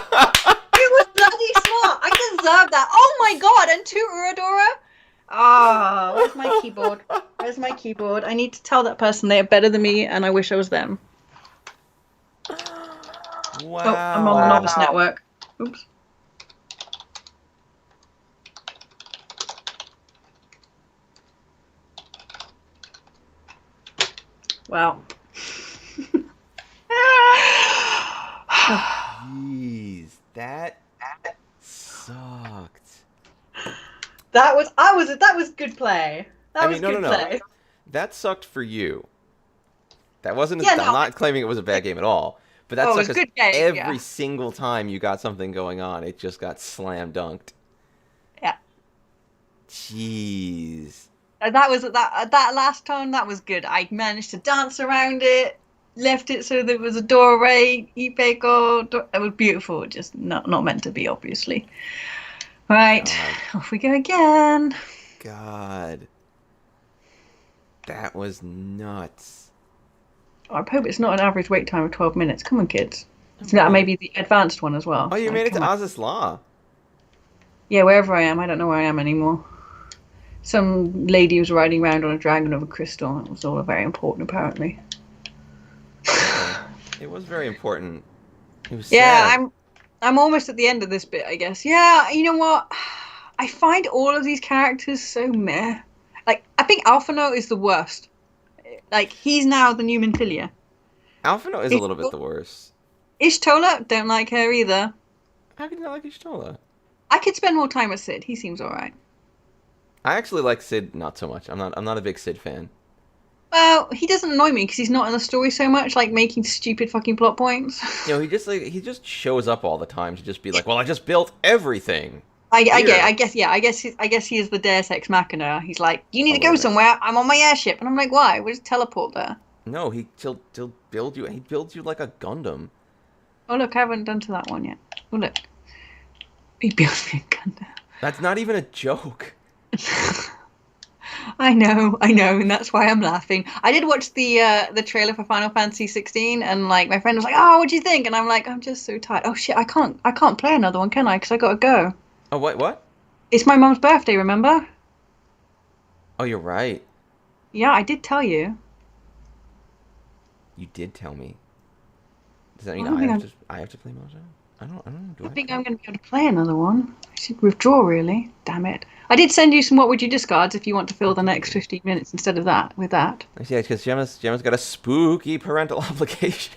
it was bloody smart. I deserve that. Oh my god, and two Uradora? Ah, where's my keyboard? Where's my keyboard? I need to tell that person they are better than me and I wish I was them. Oh, I'm on the Wow. Novice Network. Oops. Wow. Jeez, that sucked. That was good play. I That mean, was no, no, good no. play. That sucked for you. That wasn't. Yeah, I'm no. not claiming it was a bad game at all. But that Oh, it sucked was a because good game, every yeah. single time you got something going on, it just got slam dunked. Yeah. Jeez. That last turn, that was good. I managed to dance around it, left it so there was a doorway, Ipeko. It was beautiful, just not meant to be, obviously. Right, God. off we go again. God. That was nuts. I hope it's not an average wait time of 12 minutes. Come on, kids. So that Wait. may be the advanced one as well. Oh, you So made it to come on. Oz's Law. Yeah, wherever I am, I don't know where I am anymore. Some lady was riding around on a dragon of a crystal. It was all very important, apparently. Yeah. It was very important. It was Yeah, sad. I'm almost at the end of this bit, I guess. Yeah, you know what? I find all of these characters so meh. Like, I think Alphino is the worst. Like, he's now the new Minfilia. Alphino is a little bit the worst. Ishtola, don't like her either. How can you not like Ishtola? I could spend more time with Sid. He seems alright. I actually like Sid not so much. I'm not a big Sid fan. Well, he doesn't annoy me because he's not in the story so much, like making stupid fucking plot points. He just shows up all the time to just be like, "Well, I just built everything." I Here. guess, yeah, I guess he is the Deus Ex Machina. He's like, you need A to go little bit. somewhere. I'm on my airship, and I'm like, why? We'll just teleport there. No, he'll build you. He builds you like a Gundam. Oh look, I haven't done to that one yet. Oh look, he built me a gun. That's not even a joke. I know, and that's why I'm laughing. I did watch the trailer for Final Fantasy 16, and like my friend was like, "Oh, what do you think?" And I'm like, "I'm just so tired. Oh shit, I can't play another one, can I? Because I gotta go. Oh, wait, what? It's my mum's birthday, remember? Oh, you're right. Yeah, I did tell you. You did tell me. Does that I mean don't think I'm. I have to play Mahjong? I don't know. Do I I have think to? I'm going to be able to play another one. I should withdraw, really. Damn it. I did send you some what would you discards if you want to fill the next 15 minutes instead of that with that. Yeah, because Gemma's got a spooky parental obligation.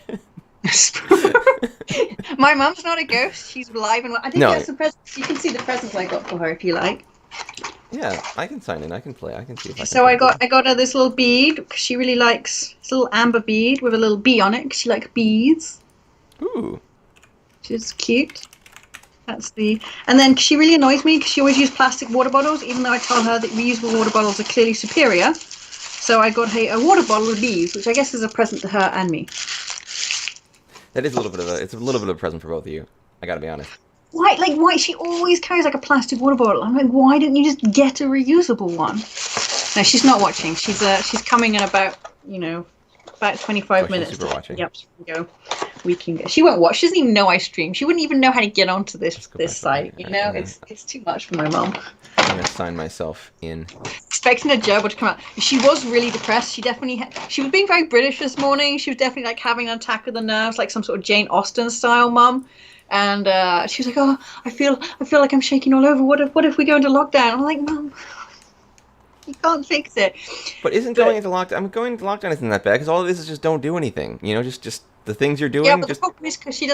My mum's not a ghost. She's alive and well. I think No, there's some presents. You can see the presents I got for her if you like. Yeah, I can sign in. I can play. I can see if I can So play. I got her this little bead because she really likes this little amber bead with a little bee on it 'cause she likes bees. Ooh. Which is cute. That's the. And then she really annoys me because she always uses plastic water bottles, even though I tell her that reusable water bottles are clearly superior. So I got her a water bottle with bees, which I guess is a present to her and me. That is a little bit of a. It's a little bit of a present for both of you. I gotta be honest. Why? Like why? She always carries like a plastic water bottle. I'm like, why didn't you just get a reusable one? No, she's not watching. She's coming in about about 25 she's minutes. super watching. Yep, she can go. We can go. She won't watch. She doesn't even know I stream. She wouldn't even know how to get onto this site. It's too much for my mom. I'm gonna sign myself in. Expecting a gerbil to come out. She was really depressed. She was being very British this morning. She was definitely like having an attack of the nerves, like some sort of Jane Austen style mum. And she was like, "Oh, I feel like I'm shaking all over. What if we go into lockdown?" I'm like, "Mum, you can't fix it." But going into lockdown? I'm going into lockdown isn't that bad because all of this is just don't do anything. Just the things you're doing. Yeah, but the problem is because she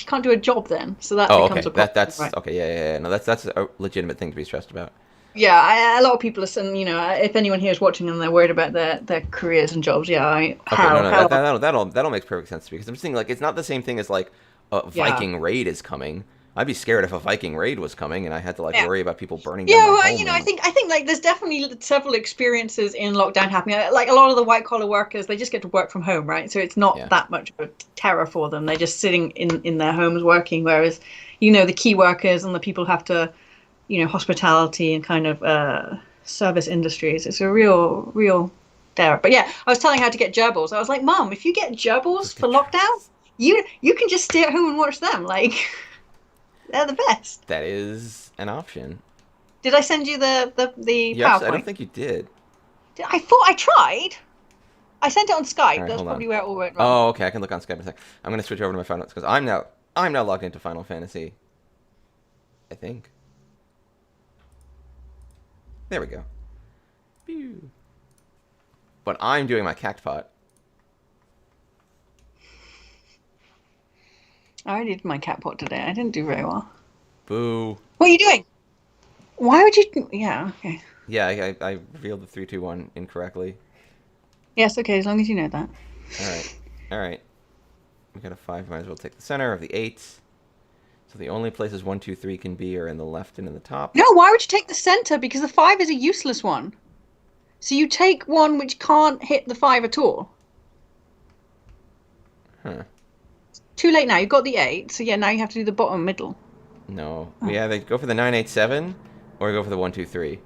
can't do a job then, so that becomes a problem. That's right? okay. Yeah. No, that's a legitimate thing to be stressed about. Yeah, a lot of people are saying, if anyone here is watching and they're worried about their careers and jobs, That'll make perfect sense to me because I'm just thinking like it's not the same thing as like a Viking raid is coming. I'd be scared if a Viking raid was coming and I had to worry about people burning down my home. I think like there's definitely several experiences in lockdown happening. Like a lot of the white collar workers, they just get to work from home, right? So it's not that much of a terror for them. They're just sitting in their homes working, whereas the key workers and the people who have to, hospitality and kind of service industries. It's a real terror. But yeah, I was telling her to get gerbils. I was like, Mom, if you get gerbils for lockdown, you can just stay at home and watch them. Like. They're the best. That is an option. Did I send you the yes, PowerPoint? I don't think you did. I thought I tried. I sent it on Skype. Right, that's probably where it all went wrong. Oh, okay. I can look on Skype in a sec. I'm going to switch over to my Final because I'm now logged into Final Fantasy. I think. There we go. Pew. But I'm doing my cactpot. I already did my cat pot today. I didn't do very well. Boo. What are you doing? Why would you... Yeah, okay. Yeah, I revealed the 3, 2, 1 incorrectly. Yes, okay, as long as you know that. All right. We got a 5. Might as well take the center of the 8. So the only places 1, 2, 3 can be are in the left and in the top. No, why would you take the center? Because the 5 is a useless one. So you take one which can't hit the 5 at all. Huh. Too late now. You've got the 8, so yeah, now you have to do the bottom middle. No. We either go for the 9, 8, 7, or go for the 1, 2, 3.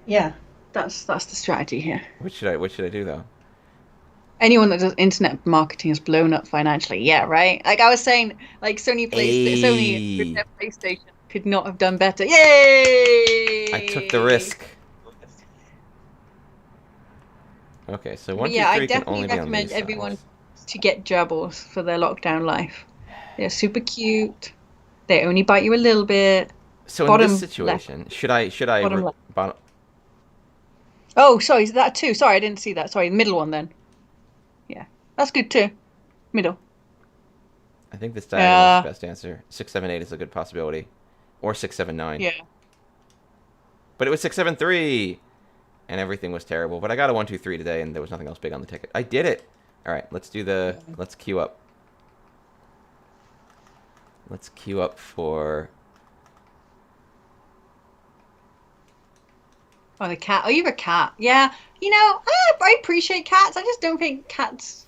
Yeah, that's the strategy here. Which should I do though? Anyone that does internet marketing is blown up financially. Yeah, right. Like I was saying, like Sony PlayStation could not have done better. Yay! I took the risk. Okay, so 1, 2, 3 I can only definitely be on recommend these everyone sides. to get gerbils for their lockdown life. They're super cute. They only bite you a little bit. So Bottom in this situation, left. should I Bottom left. bottom? Oh, sorry, is that 2? Sorry, I didn't see that. Sorry, the middle one then. Yeah, that's good too. Middle. I think this diagonal is the best answer. 6, 7, 8 is a good possibility, or 6, 7, 9. Yeah. But it was 6, 7, 3, and everything was terrible. But I got a 1, 2, 3 today, and there was nothing else big on the ticket. I did it. All right, let's queue up. Let's queue up for. Oh, the cat. Oh, you have a cat. Yeah. I appreciate cats. I just don't think cats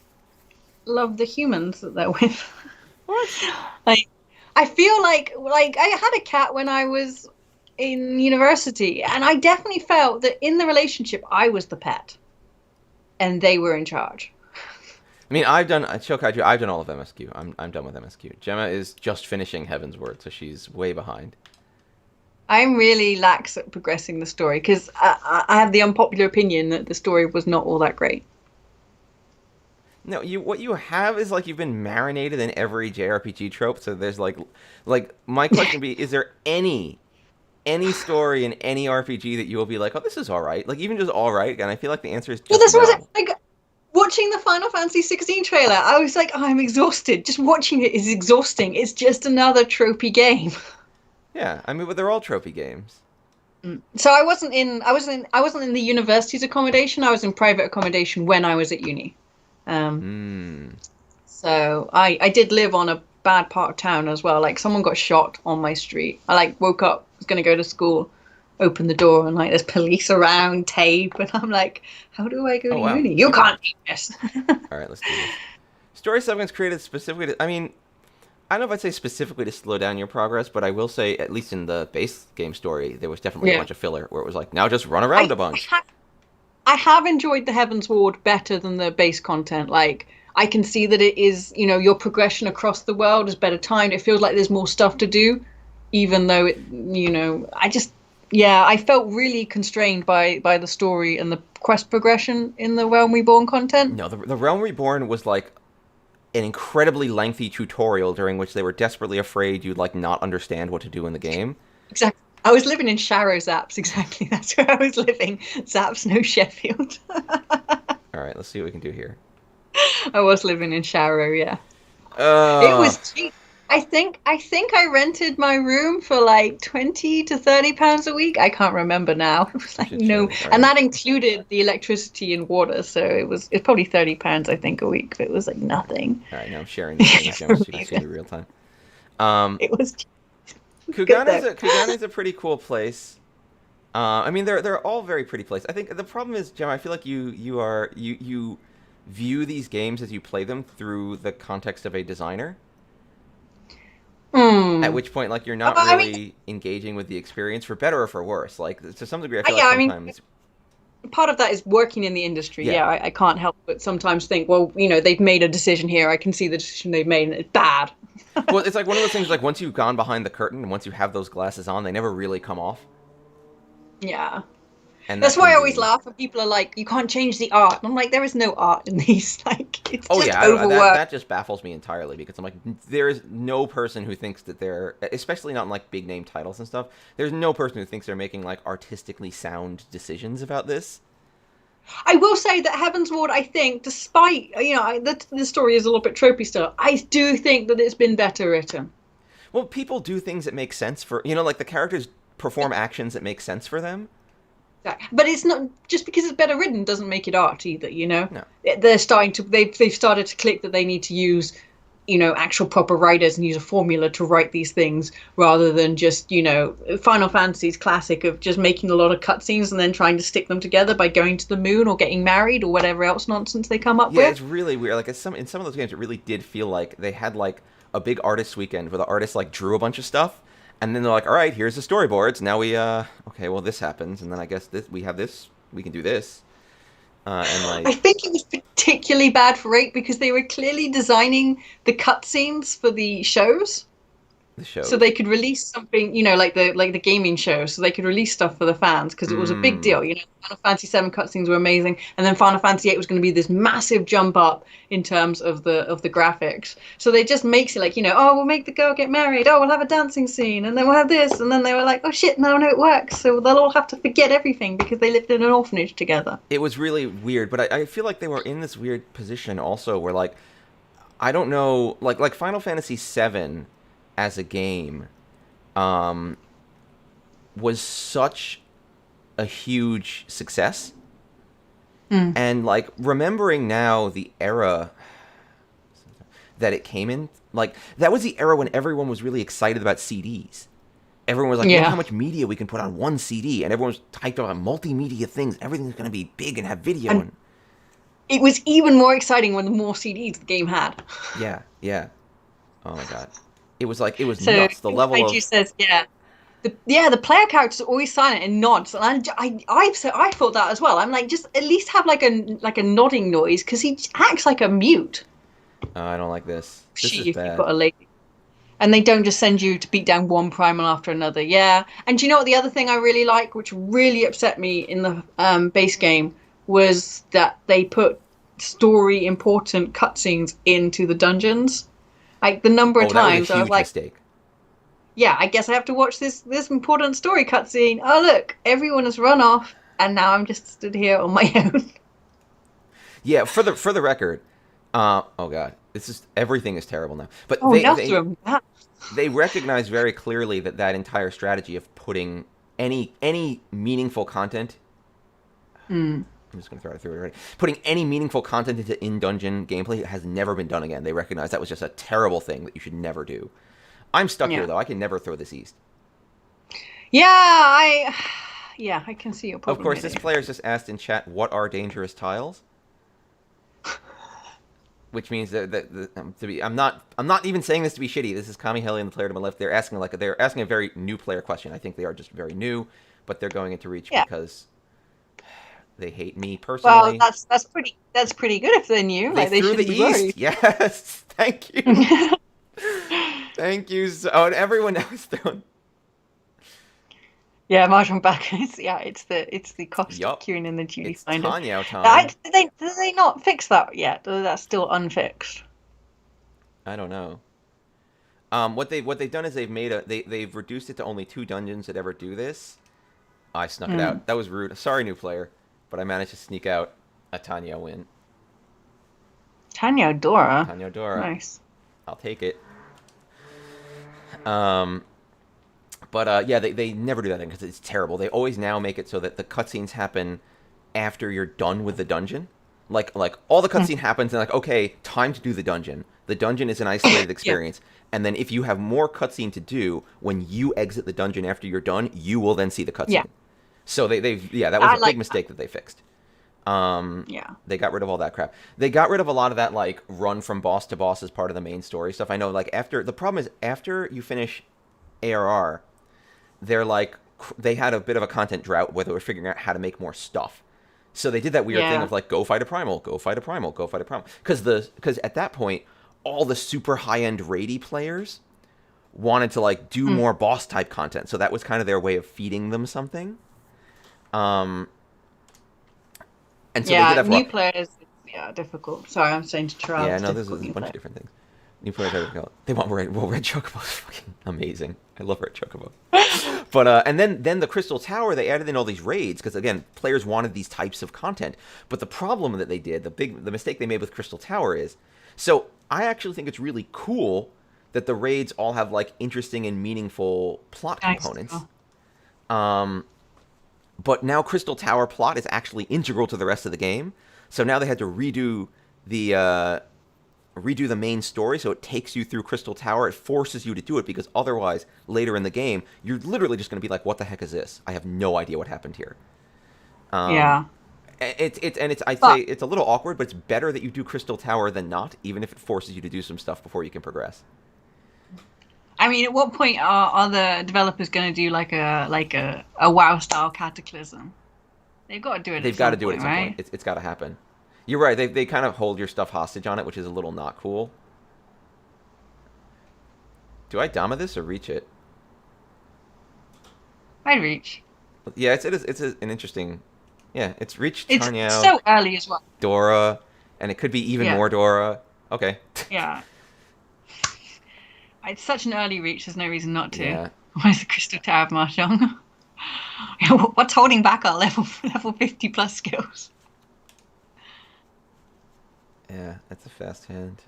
love the humans that they're with. What? Like, I feel like I had a cat when I was in university, and I definitely felt that in the relationship, I was the pet, and they were in charge. I mean, I've done all of MSQ. I'm done with MSQ. Gemma is just finishing Heaven's Word, so she's way behind. I'm really lax at progressing the story because I have the unpopular opinion that the story was not all that great. No, what you have is you've been marinated in every JRPG trope. So there's like my question would be: is there any story in any RPG that you will be like, oh, this is all right, even just all right? And I feel like the answer is just this no. was watching the Final Fantasy XVI trailer. I was like, oh, I'm exhausted. Just watching it is exhausting. It's just another tropey game. Yeah, I mean, but they're all trophy games. So I wasn't in the university's accommodation. I was in private accommodation when I was at uni. Um, Hmm. so I did live on a bad part of town as well. Like someone got shot on my street. I like woke up, was gonna go to school, opened the door, and like there's police around, tape, and I'm like, how do I go Oh to wow. uni? You can't do this. All right, let's do this. Story 7 is created specifically to, I mean, I don't know if I'd say specifically to slow down your progress, but I will say, at least in the base game story, there was definitely a Yeah. bunch of filler where it was like, now just run around I, a I bunch. have I have enjoyed the Heaven's Ward better than the base content. Like I can see that it is, your progression across the world is better timed. It feels like there's more stuff to do, even though I just, yeah, I felt really constrained by the story and the quest progression in the Realm Reborn content. No, the Realm Reborn was like an incredibly lengthy tutorial during which they were desperately afraid you'd like not understand what to do in the game. Exactly. I was living in Sharrow Zaps. Exactly. That's where I was living. Zaps, no Sheffield. All right, let's see what we can do here. I was living in Sharrow, yeah. It Uh, was cheap. I think I rented my room for like 20 to 30 pounds a week. I can't remember now. It was like shit no, shows. All and right. that included the electricity and water, so it's probably 30 pounds I think a week. But it was like nothing. All right, now I'm sharing the thing with Gemma so you can see me real time. Um, It was good Kugana's though. a pretty cool place. I mean, they're all very pretty places. I think the problem is, Gemma, I feel like you view these games as you play them through the context of a designer. At Hmm. which point, like, you're not I mean, really engaging with the experience for better or for worse. Like, to some degree, I feel like yeah. I mean, sometimes, part of that is working in the industry. yeah. Yeah, I can't help but sometimes think, well, they've made a decision here. I can see the decision they've made, and it's bad. Well, it's like one of those things. Like, once you've gone behind the curtain and once you have those glasses on, they never really come off, Yeah. and That's that why I can always be. laugh when people are like, "You can't change the art." And I'm like, "There is no art in these. Like, it's Oh just yeah, overwork." that just baffles me entirely because I'm like, there is no person who thinks that they're, especially not in like big name titles and stuff. There's no person who thinks they're making like artistically sound decisions about this. I will say that Heaven's Ward, I think, despite the story is a little bit tropey still, I do think that it's been better written. Well, people do things that make sense for like the characters perform actions that make sense for them. But it's not just because it's better written doesn't make it art either. No, They've started to click that they need to use actual proper writers and use a formula to write these things rather than just Final Fantasy's classic of just making a lot of cutscenes and then trying to stick them together by going to the moon or getting married or whatever else nonsense they come up yeah, with. it's really weird. Like in some of those games, it really did feel like they had like a big artist weekend where the artists like drew a bunch of stuff, and then they're like, all right, here's the storyboards. Now we okay, well this happens, and then I guess we have this, we can do this, and I like think it was particularly bad for 8 because they were clearly designing the cutscenes for the shows the so shows. they could release something, like the gaming show, so they could release stuff for the fans because it was a big Mm. deal. Final Fantasy VII cutscenes were amazing, and then Final Fantasy VIII was going to be this massive jump up in terms of the graphics. So they just makes it like, oh, we'll make the girl get married. Oh, we'll have a dancing scene, and then we'll have this, and then they were like, oh shit, no, it works. So they'll all have to forget everything because they lived in an orphanage together. It was really weird, but I feel like they were in this weird position also where like I don't know, like Final Fantasy VII as a game um was such a huge success, Mm. and like remembering now the era that it came in, like that was the era when everyone was really excited about CDs. Everyone was like, look how Yeah. much media we can put on one CD, and everyone was typed about multimedia things. Everything's going to be big and have video. And And it was even more exciting when the more CDs the game had. yeah, yeah. Oh my god, it was So nuts. The level Kaiju of says, yeah. The player characters are always silent and nods, and I thought that as well. I'm like, just at least have like a nodding noise because he acts like a mute. I don't like this. This is She, if you've bad. got a lady, and they don't just send you to beat down one primal after another. Yeah, and do you know what the other thing I really like, which really upset me in the base game, was that they put story important cutscenes into the dungeons. Like the number of Oh, that was a times I was huge like, mistake. yeah, I guess I have to watch this important story cutscene. Oh look, everyone has run off, and now I'm just stood here on my own. Yeah, for the record, oh god, this is everything is terrible now. But Oh, Nostrum. they recognize very clearly that that entire strategy of putting any meaningful content. I'm just going to throw it through it already. Putting any meaningful content into in-dungeon gameplay has never been done again. They recognize that was just a terrible thing that you should never do. I'm stuck here, though. I can never throw this east. Yeah, I can see your problem. Of course, this player's just asked in chat, what are dangerous tiles? Which means that I'm not even saying this to be shitty. This is Kami Helly and the player to my left. They're asking a very new player question. I think they are just very new, but they're going into Riichi because they hate me personally. Well, that's pretty good if they're new. They threw the east. Yes, thank you, thank you. And everyone now is throwing. Yeah, Mahjong back. It's the cost of queuing in the duty finder. It's Tanya time. Did they not fix that yet? Or that's still unfixed? I don't know. What they've done is they've reduced it to only 2 dungeons that ever do this. I snuck it out. That was rude. Sorry, new player, but I managed to sneak out a Tanya win. Tanya Dora. Nice. I'll take it. But yeah, they never do that thing because it's terrible. They always now make it so that the cutscenes happen after you're done with the dungeon. Like all the cutscene happens and like, okay, time to do the dungeon. The dungeon is an isolated experience. And then if you have more cutscene to do, when you exit the dungeon after you're done, you will then see the cutscene. Yeah. So that was a big mistake that they fixed. They got rid of all that crap. They got rid of a lot of that like run from boss to boss as part of the main story stuff. I know the problem is after you finish ARR, they had a bit of a content drought where they were figuring out how to make more stuff. So they did that weird thing of like, go fight a primal. Because at that point, all the super high-end raidy players wanted to like do more boss type content. So that was kind of their way of feeding them something. And so they did have new players, difficult. Sorry, I'm saying to try. Yeah, no, there's a bunch of different things. New players are difficult. They want red chocobo is fucking amazing. I love red chocobo. But and then the Crystal Tower, they added in all these raids because again, players wanted these types of content. But the problem that they did, the mistake they made with Crystal Tower is, so I actually think it's really cool that the raids all have like interesting and meaningful plot components. But now Crystal Tower plot is actually integral to the rest of the game. So now they had to redo the main story, so it takes you through Crystal Tower. It forces you to do it because otherwise, later in the game, you're literally just going to be like, "What the heck is this? I have no idea what happened here." I'd say it's a little awkward, but it's better that you do Crystal Tower than not, even if it forces you to do some stuff before you can progress. I mean, at what point are the developers going to do like a WoW style Cataclysm? They've got to do it. They've got to do it at some point. It's got to happen. You're right. They kind of hold your stuff hostage on it, which is a little not cool. Do I Dama this or reach it? I reach. Yeah, it's an interesting. Yeah, it's reached. It's Tanya, so early as well. Dora, and it could be even more Dora. Okay. Yeah. It's such an early reach. There's no reason not to. Yeah. Where's the Crystal Tower of Mahjong? What's holding back our level 50 plus skills? Yeah, that's a fast hand.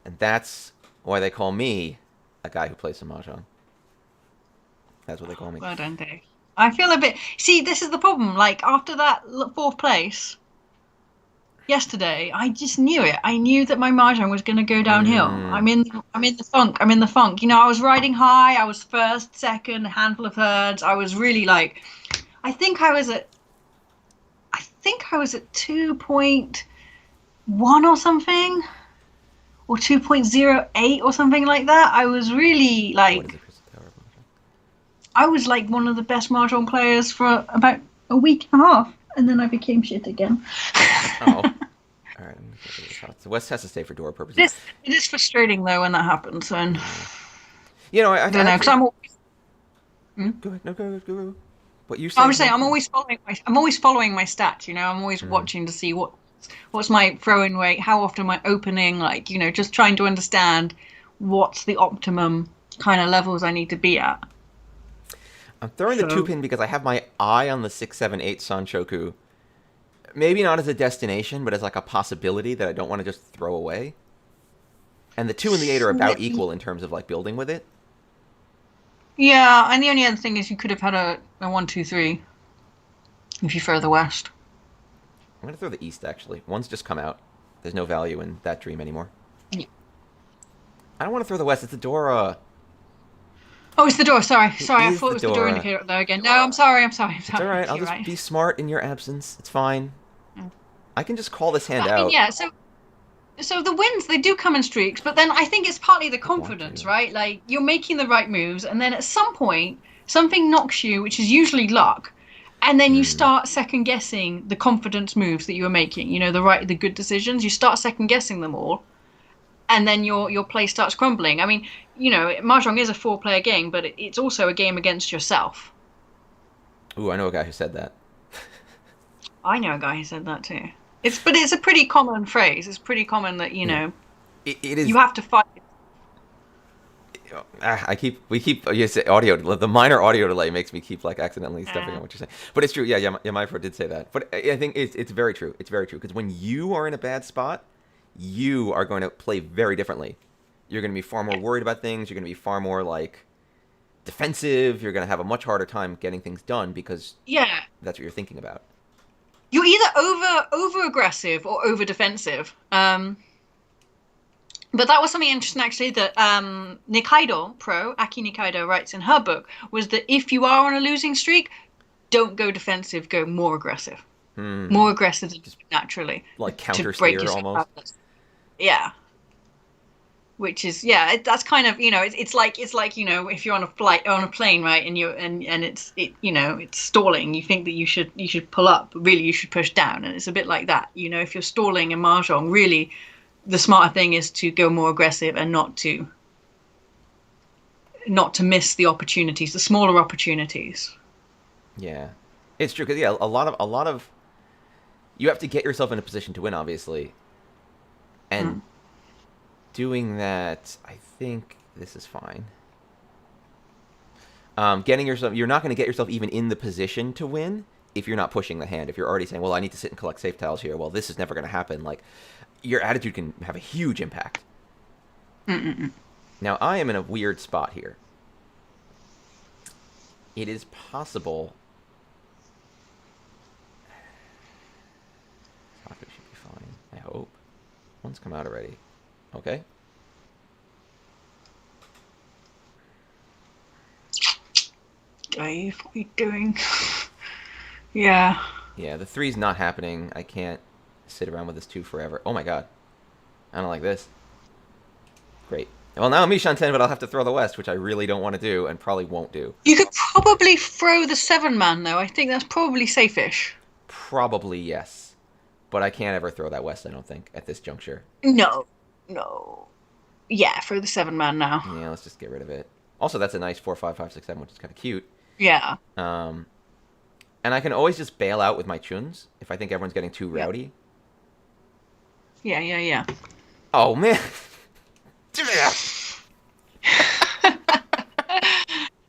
And that's why they call me a guy who plays some Mahjong. That's what they call me. Well done, Dave. I feel a bit... See, this is the problem. Like, after that 4th place yesterday, I just knew it. I knew that my Mahjong was going to go downhill. I'm in the funk. You know, I was riding high. I was first, second, a handful of thirds. I was really like... I think I was at 2.1 or something, or 2.08 or something like that. I was really like, I was like one of the best Mahjong players for about a week and a half, and then I became shit again. All right. So West has to stay for Dora purposes. It is frustrating though when that happens, and you know, I don't know because I'm always. Go ahead. No, go. What you say? I was saying I'm always following my stats. You know, I'm always watching to see what's my throw-in rate, how often am I opening, like, you know, just trying to understand what's the optimum kind of levels I need to be at. I'm throwing the 2-pin because I have my eye on the 6, 7, 8 Sanchoku. Maybe not as a destination, but as like a possibility that I don't want to just throw away. And the 2 and the 8 are about equal in terms of like building with it. Yeah, and the only other thing is you could have had a 1, 2, 3 if you throw the west. I'm gonna throw the east actually. One's just come out. There's no value in that dream anymore. Yeah. I don't want to throw the west. It's Adora. Oh, it's the door. Sorry, It sorry. I is thought the it was the door Dora. indicator up there again. No, I'm sorry. I'm sorry. I'm It's all sorry. right. I'll You're just right. be smart in your absence. It's fine. Mm. I can just call this hand But I mean, out. yeah. So the wins they do come in streaks, but then I think it's partly the I want confidence, to. right? Like you're making the right moves, and then at some point something knocks you, which is usually luck, and then you Hmm. start second guessing the confidence moves that you were making. You know, the good decisions. You start second guessing them all, and then your play starts crumbling. I mean, you know, mahjong is a four-player game, but it's also a game against yourself. Ooh, I know a guy who said that. I know a guy who said that too. It's a pretty common phrase. It's pretty common that Yeah. It you is. have to fight. We keep. You say audio. The minor audio delay makes me keep like accidentally stepping on what you're saying. But it's true. Yeah, Yamaifro did say that. But I think it's very true. It's very true because when you are in a bad spot, you are going to play very differently. You're going to be far more worried about things. You're going to be far more like defensive. You're going to have a much harder time getting things done because Yeah, that's what you're thinking about. you're either over aggressive or over defensive. But that was something interesting actually that Nikaido Pro Aki Nikaido writes in her book was that if you are on a losing streak, don't go defensive, go more aggressive. Hmm. More aggressive than naturally Like to counter break steer yourself almost. out. Yeah, which is that's kind of it's like if you're on a flight on a plane, right, and it's stalling, you think that you should pull up, but really you should push down, and it's a bit like that. If you're stalling in mahjong, really the smarter thing is to go more aggressive and not to miss the opportunities, the smaller opportunities. Yeah, it's true because yeah, a lot of you have to get yourself in a position to win, obviously, and Mm. doing that, I think this is fine. Getting yourself, you're not going to get yourself even in the position to win if you're not pushing the hand. If you're already saying, "Well, I need to sit and collect safe tiles here," well, this is never going to happen. Like, your attitude can have a huge impact. Mm-mm-mm. Now, I am in a weird spot here. It is possible. Soccer should be fine. I hope. One's come out already. Okay. Dave, what are you doing? Yeah. Yeah, the three's not happening. I can't sit around with this two forever. Oh my god. I don't like this. Great. Well, now I'm Mishan 10, but I'll have to throw the West, which I really don't want to do and probably won't do. You could probably throw the 7 man though. I think that's probably safe-ish. Probably yes. But I can't ever throw that West, I don't think, at this juncture. No, no. Yeah, throw the 7 man now. Yeah, let's just get rid of it. Also, that's a nice 4, 5, 5, 6, 7, which is kind of cute. Yeah. Um, and I can always just bail out with my chuns if I think everyone's getting too Yeah. rowdy. Yeah, yeah, yeah. Oh, man.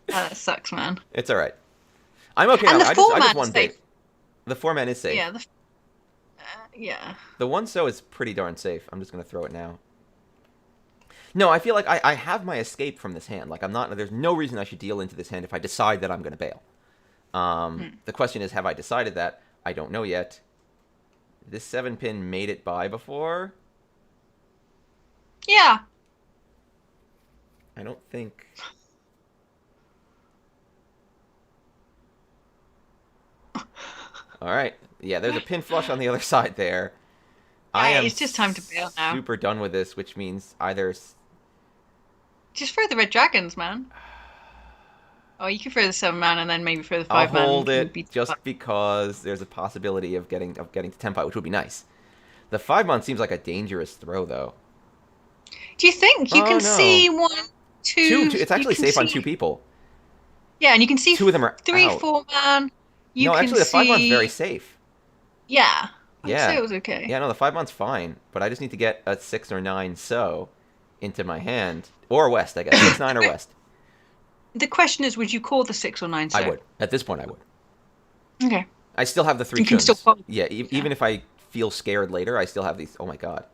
That sucks, man. It's all right. I'm okay And now. the I four just man won is big. safe. The 4-man is safe. Yeah, yeah. The 1-so is pretty darn safe. I'm just going to throw it now. No, I feel like I have my escape from this hand. Like, I'm not. There's no reason I should deal into this hand if I decide that I'm going to bail. The question is, have I decided that? I don't know yet. This 7-pin made it by before? Yeah. I don't think. All right. Yeah, there's a pin flush on the other side there. I Yeah, am it's just time to bail now. super done with this, which means either. Just throw the red dragons, man. Oh, you can throw the 7 man and then maybe throw the I'll 5 man. hold it Beat just because there's a possibility of getting to Tenpai, which would be nice. The 5-man seems like a dangerous throw, though. Do you think you Oh, can no. see one, two? It's you actually can safe on see- 2 people. Yeah, and you can see 2 of them are 3, out. 4 man. You No, can actually, the 5-man's see. very safe. Yeah. I'd Yeah. say it was okay. Yeah, no, the 5-man's fine, but I just need to get a 6 or 9 so into my hand. Or West, I guess. 6, 9, or West. The question is, would you call the 6 or 9 so? I would. At this point, I would. Okay. I still have the 3 You can chuns. still call- Yeah, even if I feel scared later, I still have these. Oh my god.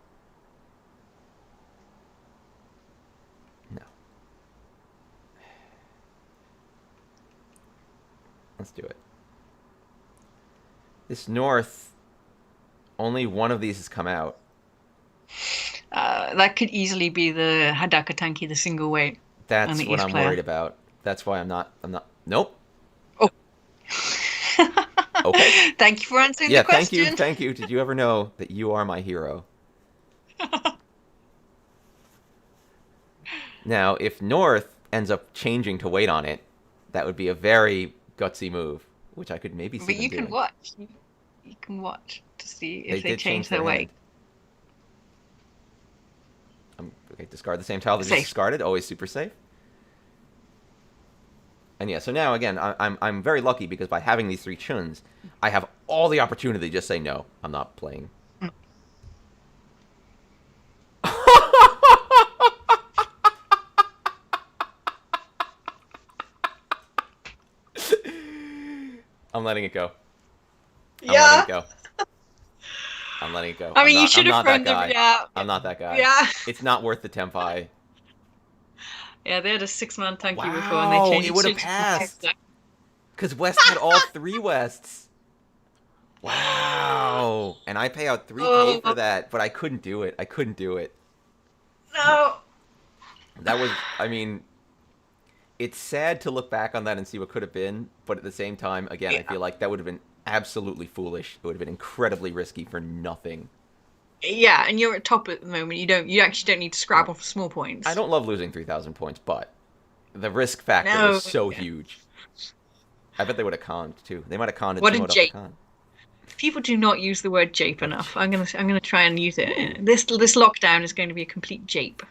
No. Let's do it. This north, only one of these has come out. That could easily be the Hadaka Tanki, the single weight. That's the what East I'm player. worried about. That's why I'm not. Nope. Oh. Okay. Thank you for answering Yeah, the question. thank you. Did you ever know that you are my hero? Now, if North ends up changing to wait on it, that would be a very gutsy move, which I could maybe see But them you can doing. watch. You can watch to see if they did change their hand. weight. Okay, discard the same tile that just Safe. discarded. Always super safe. And yeah, so now again, I'm very lucky because by having these 3 chuns, I have all the opportunity to just say no. I'm not playing. I'm letting it go. I'm letting it go. I'm letting it go. I mean, you I'm should have not that thrown them. guy. Yeah. I'm not that guy. Yeah. It's not worth the tempai. Yeah, they had a 6-man tanky before, and Wow, they changed it would have to passed. Because West had all 3 Wests. Wow. And I pay out 3K for that, but I couldn't do it. I couldn't do it. No. That was, I mean, it's sad to look back on that and see what could have been, but at the same time, again, I feel like that would have been absolutely foolish. It would have been incredibly risky for nothing. Yeah, and you're at top at the moment. You actually don't need to scrabble for small points. I don't love losing 3,000 points, but the risk factor was so huge. I bet they would have conned too. They might have conned What a off the jape. con. People do not use the word jape enough. I'm gonna try and use it. This lockdown is going to be a complete jape.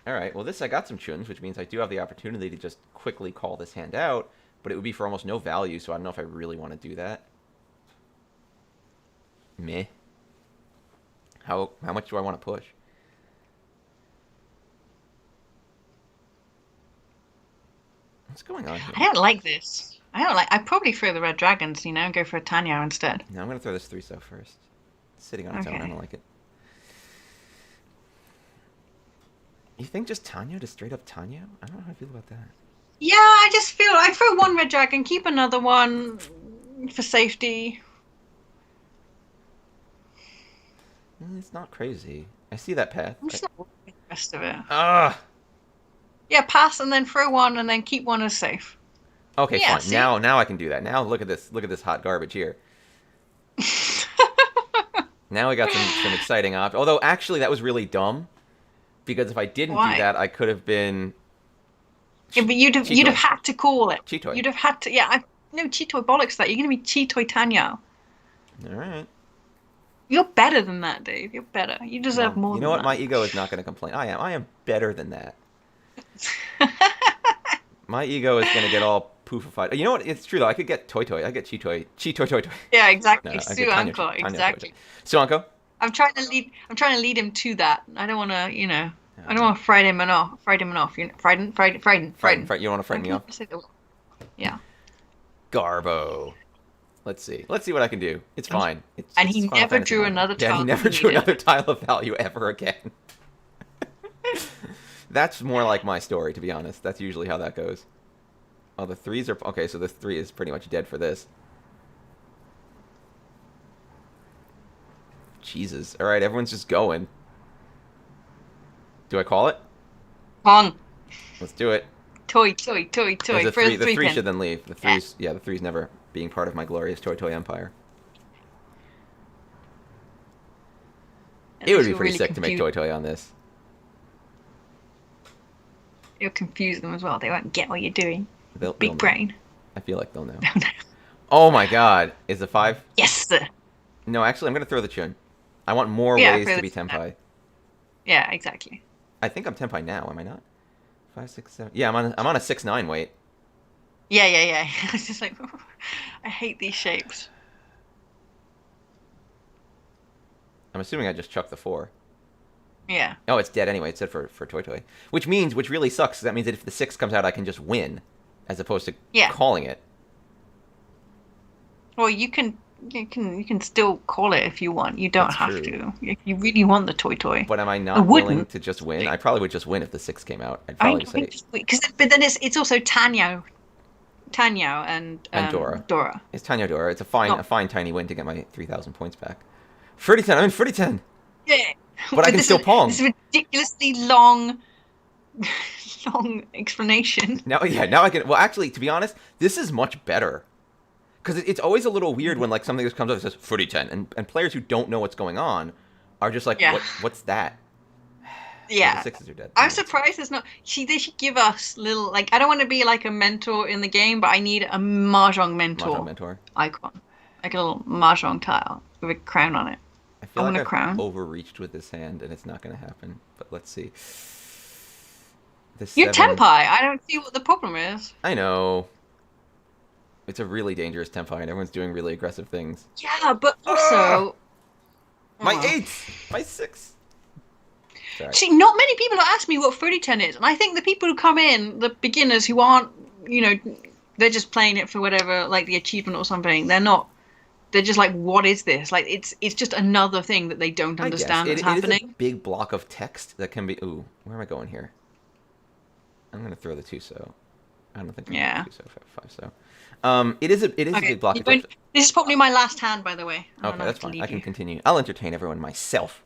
All right. Well, I got some chuns, which means I do have the opportunity to just quickly call this hand out, but it would be for almost no value. So I don't know if I really want to do that. Meh. How much do I want to push? What's going on here? I don't like this. I probably throw the red dragons, and go for a Tanya instead. No, I'm gonna throw this 3-so first. It's sitting on its own. I don't like it. You think just Tanya to straight up Tanya? I don't know how I feel about that. Yeah, I just feel I throw 1 red dragon, keep another one for safety. It's not crazy. I see that path. I'm just not worried about the rest of it. Yeah, pass and then throw 1 and then keep 1 as safe. Okay, Yeah, fine. see? Now I can do that. Now look at this. Look at this hot garbage here. Now we got some exciting options. Although actually that was really dumb, because if I didn't do that, I could have been. Yeah, but you'd have had to call it. Chitoy. You'd have had to. Yeah, no Chitoy bollocks that. You're gonna be Chitoy Tanya. All right. You're better than that, Dave. You're better. You deserve more. You know what? Than My ego is not going to complain. I am better than that. My ego is going to get all poofified. You know what? It's true though. I could get Toy Toy. I get Chitoy. Toy. Yeah, exactly. No, Suanko, exactly. Suanko. I'm trying to lead him to that. I don't want to, I don't want to frighten him off. Frighten. You don't want to frighten me off? Yeah. Garbo. Let's see what I can do. It's fine. And he never drew another tile. Yeah, he never drew another tile of value ever again. That's more like my story, to be honest. That's usually how that goes. Oh, the 3s are... Okay, so this 3 is pretty much dead for this. Jesus. All right, everyone's just going. Do I call it? Pong. Let's do it. Toy. The 3 should then leave. The 3's... Yeah, the 3's never being part of my glorious Toy empire. It would be pretty sick to make Toy on this. You'll confuse them as well. They won't get what you're doing. They'll Big brain. I feel like they'll know. Oh my god. Is the 5? Yes! No, actually, I'm going to throw the chun. I want more ways to be Tenpai. Yeah, exactly. I think I'm Tenpai now, am I not? 5, 6, 7... Yeah, I'm on a 6-9 weight. Yeah. I was just like, I hate these shapes. I'm assuming I just chucked the 4. Yeah. Oh, it's dead anyway. It's dead for Toy. Which really sucks, 'cause that means that if the 6 comes out, I can just win, as opposed to calling it. Well, you can still call it if you want. You don't have to. If you really want the Toy. But am I not willing to just win? I probably would just win if the 6 came out. I'd probably say. But then it's also Tanya. Tanyo and And Dora. Dora. It's Tanya Dora. It's a Not fine tiny win to get my 3,000 points back. Fruity 10. I'm in Fruity 10. yeah. But I With can still Pong. this ridiculously long, long explanation. Now I can. Well, actually, to be honest, this is much better. Because it's always a little weird when like something just comes up and says Fruity 10, and players who don't know what's going on are just like, Yeah. what's that? Yeah. The sixes are dead. I'm surprised there's not. They should give us little, like, I don't want to be like a mentor in the game, but I need a Mahjong mentor, Mahjong mentor icon. Like a little Mahjong tile with a crown on it. I feel want like a I've crown. overreached with this hand, and it's not going to happen. But let's see. You're Tenpai. I don't see what the problem is. I know. It's a really dangerous Tenpai, and everyone's doing really aggressive things. Yeah, but also... My 8! My 6! Sorry. See, not many people have asked me what 3010 is, and I think the people who come in, the beginners who aren't, they're just playing it for whatever, like the achievement or something. They're just like, what is this? Like, it's just another thing that they don't understand that's happening. It is a big block of text that can be. Ooh, where am I going here? I'm gonna throw the 2-so. I don't think I'm gonna 2-so 5-so. It is a big block of text. This is probably my last hand, by the way. Okay, that's fine. I can continue. I'll entertain everyone myself.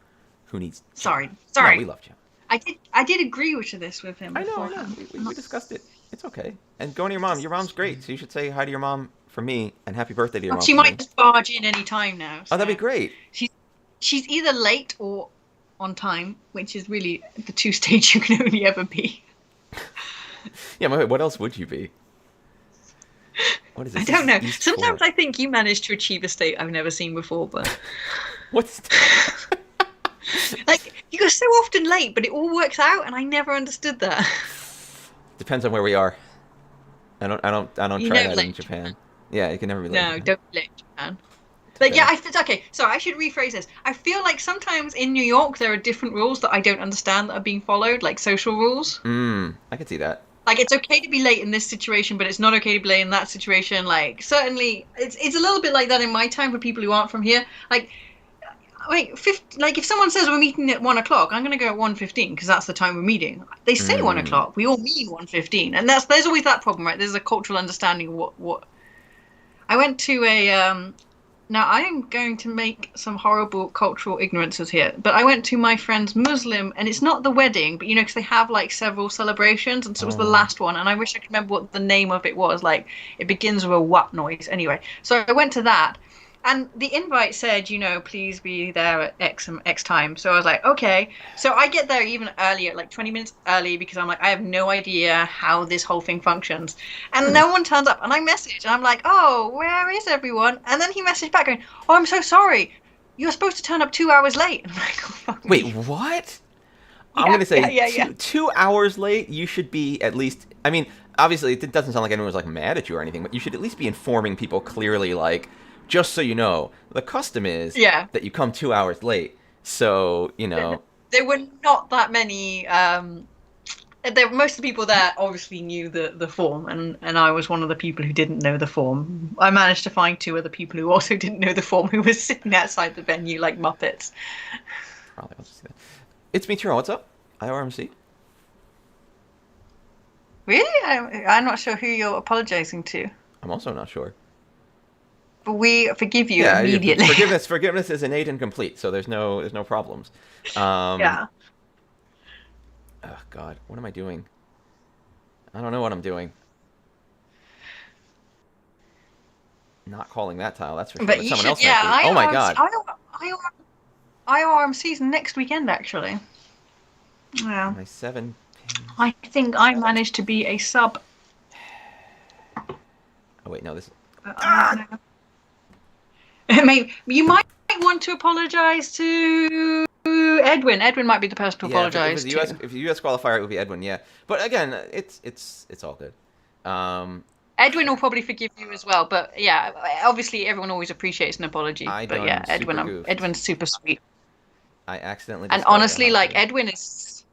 Who needs? Sorry. No, we loved you. I did agree with this with him. I know. We discussed it. It's okay. And go to your mom. Your mom's great, so you should say hi to your mom for me and happy birthday to your mom. She might just barge in any time now. So. Oh, that'd be great. She's either late or on time, which is really the 2 stage you can only ever be. Yeah, wait, what else would you be? What is this? I don't know. Sometimes I think you manage to achieve a state I've never seen before, but what's like you go so often late, but it all works out, and I never understood that. Depends on where we are. I don't try that in Japan. Yeah, you can never be late. No, don't be late in Japan. Like, yeah, okay, so I should rephrase this. I feel like sometimes in New York there are different rules that I don't understand that are being followed, like social rules. I can see that. Like, it's okay to be late in this situation, but it's not okay to be late in that situation. Like, certainly, it's a little bit like that in my time for people who aren't from here. Like if someone says we're meeting at 1 o'clock, I'm going to go at 1:15 because that's the time we're meeting. They say 1 o'clock. We all mean 1:15, and there's always that problem, right? There's a cultural understanding of what. I went to a. Now I am going to make some horrible cultural ignorances here, but I went to my friend's Muslim, and it's not the wedding, but because they have like several celebrations, and so it was the last one, and I wish I could remember what the name of it was. Like it begins with a what noise. Anyway, so I went to that. And the invite said, please be there at X time. So I was like, okay. So I get there even earlier, like 20 minutes early, because I'm like, I have no idea how this whole thing functions. And no one turns up. And I message, and I'm like, oh, where is everyone? And then he messaged back going, oh, I'm so sorry. You're supposed to turn up 2 hours late. And I'm like, oh, fuck Wait, me. what? Yeah, I'm going to say yeah. 2 hours late, you should be at least... I mean, obviously, it doesn't sound like anyone was like mad at you or anything, but you should at least be informing people clearly, like... Just so you know, the custom is that you come 2 hours late. So, There were not that many... most of the people there obviously knew the form, and I was one of the people who didn't know the form. I managed to find 2 other people who also didn't know the form, who were sitting outside the venue like Muppets. Probably, I'll just see that. It's me, Tyrone. What's up? IRMC. Really? I'm not sure who you're apologizing to. I'm also not sure. But we forgive you immediately. Forgiveness is innate and complete, so there's no problems. Yeah. Oh God, what am I doing? I don't know what I'm doing. Not calling that tile, that's for sure. But someone else might be. Oh my God. IORMC's next weekend, actually. Yeah. My 7 pins. I think I managed to be a sub. Oh wait, no, this. You might want to apologize to Edwin. Edwin might be the person to apologize to. If the US qualifier, it would be Edwin, yeah. But again, it's all good. Edwin will probably forgive you as well, but yeah, obviously everyone always appreciates an apology. But yeah, Edwin's super sweet. I accidentally. And honestly, like Edwin is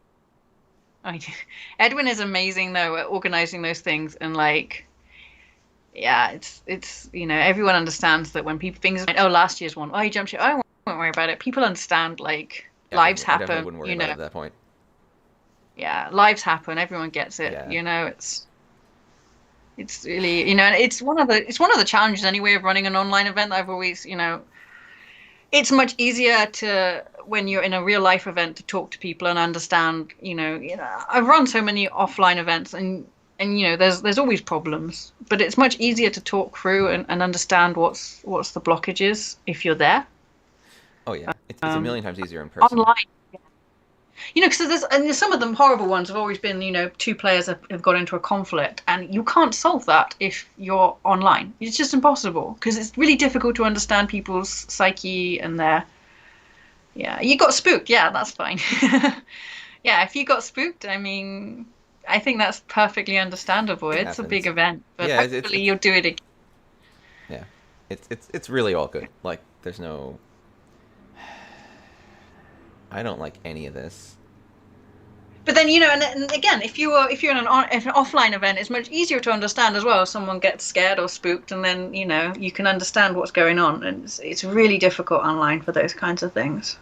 amazing though at organizing those things, and like. Yeah, it's everyone understands that when things like, last year's one, you jumped ship, I won't worry about it. People understand, like, lives happen, I wouldn't worry about it at that point. Yeah, lives happen, everyone gets it, it's... It's really, and it's one of the challenges anyway of running an online event. I've always, it's much easier to when you're in a real life event to talk to people and understand, I've run so many offline events and there's always problems, but it's much easier to talk through and understand what's the blockages if you're there. Oh yeah, it's a million times easier in person. Online. Because there's some of them horrible ones have always been, two players have got into a conflict, and you can't solve that if you're online. It's just impossible because it's really difficult to understand people's psyche and their. Yeah, you got spooked. Yeah, that's fine. Yeah, if you got spooked, I mean, I think that's perfectly understandable. It It's a big happens. event, but Yeah, hopefully you'll do it again. yeah, it's really all good. Like there's no. I don't like any of this. But then, and again, if you're in if an offline event, it's much easier to understand as well. If someone gets scared or spooked, and then you can understand what's going on. And it's really difficult online for those kinds of things.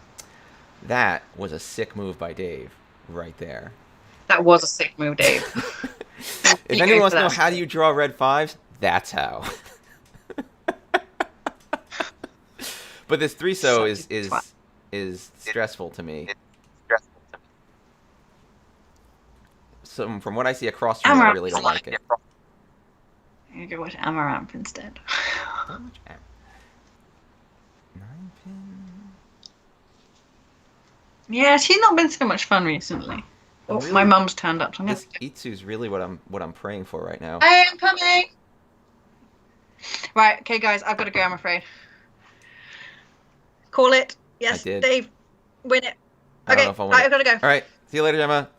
That was a sick move by Dave, right there. That was a sick move, Dave. If You anyone go wants for to know that. how do you draw red fives, that's how. But this three so Such a is twat. is stressful to me. So from what I see across from me, I Amaranth. really don't like it. I'm gonna go with Amaranth instead. How much am- 9 pin. Yeah, she's not been so much fun recently. Oh, Really, my mum's turned up. So I'm gonna. this Itsu's really what I'm praying for right now. I am coming. Right, okay, guys, I've got to go. I'm afraid. Call it. I Yes, did. Dave, win it. I don't know Okay, if I'll win right, it. I've got to go. All right. See you later, Gemma.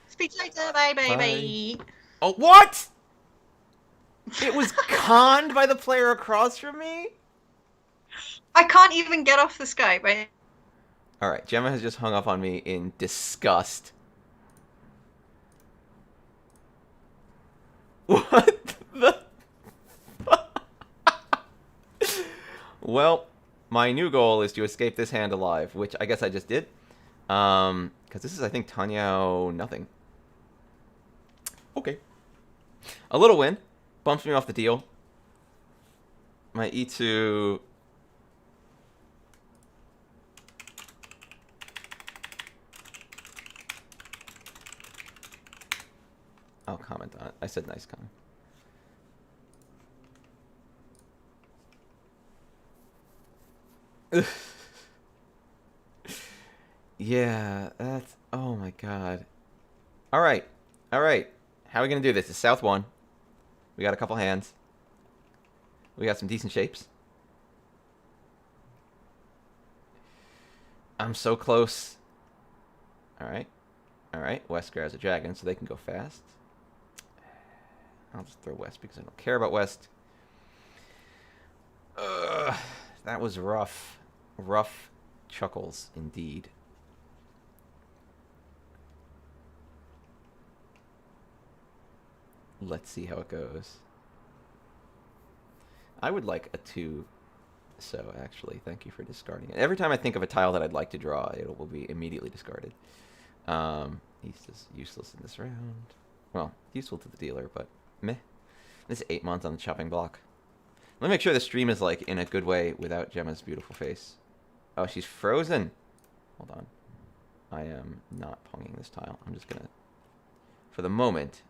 Speak to you later. Bye, bye, Bye. bye. Oh, what? It was conned by the player across from me? I can't even get off the Skype. All right. Gemma has just hung up on me in disgust. What the? Well, my new goal is to escape this hand alive, which I guess I just did. Because this is, I think, Tanyao nothing. Okay. A little win. Bumps me off the deal. My E2... I'll comment on it. I said nice comment. Yeah, that's... Oh my god. Alright. Alright. How are we going to do this? It's South 1. We got a couple hands. We got some decent shapes. I'm so close. Alright. Alright. West grabs a dragon so they can go fast. I'll just throw West because I don't care about West. That was rough. Rough chuckles indeed. Let's see how it goes. I would like a 2 so, actually. Thank you for discarding it. Every time I think of a tile that I'd like to draw, it will be immediately discarded. He's just useless in this round. Well, useful to the dealer, but meh. This is 8 months on the chopping block. Let me make sure the stream is, like, in a good way without Gemma's beautiful face. Oh, she's frozen. Hold on. I am not ponging this tile. I'm just gonna, for the moment,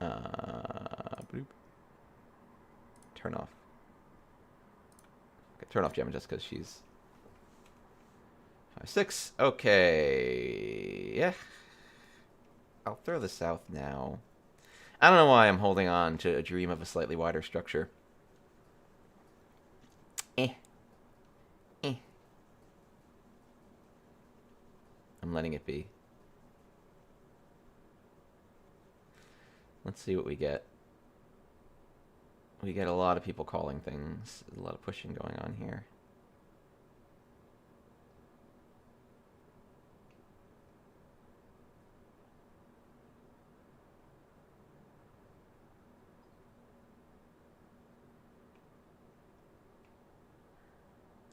bloop. Turn off. Okay, turn off Gemma just because she's 5-6. Okay. Yeah. I'll throw the south now. I don't know why I'm holding on to a dream of a slightly wider structure. I'm letting it be. Let's see what we get. We get a lot of people calling things. There's a lot of pushing going on here.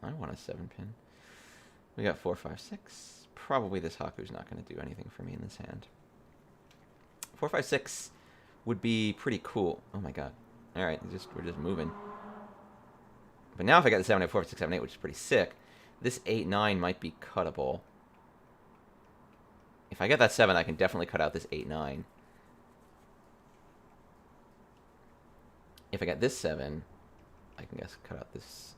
I want a 7-pin. We got 4, 5, 6. Probably this Haku's not going to do anything for me in this hand. 4, 5, 6 would be pretty cool. Oh my god. Alright, we're just moving. But now if I got the 7, 8, 4, 6, 7, 8, which is pretty sick, this 8, 9 might be cuttable. If I get that 7, I can definitely cut out this 8, 9. If I get this 7, I can guess cut out this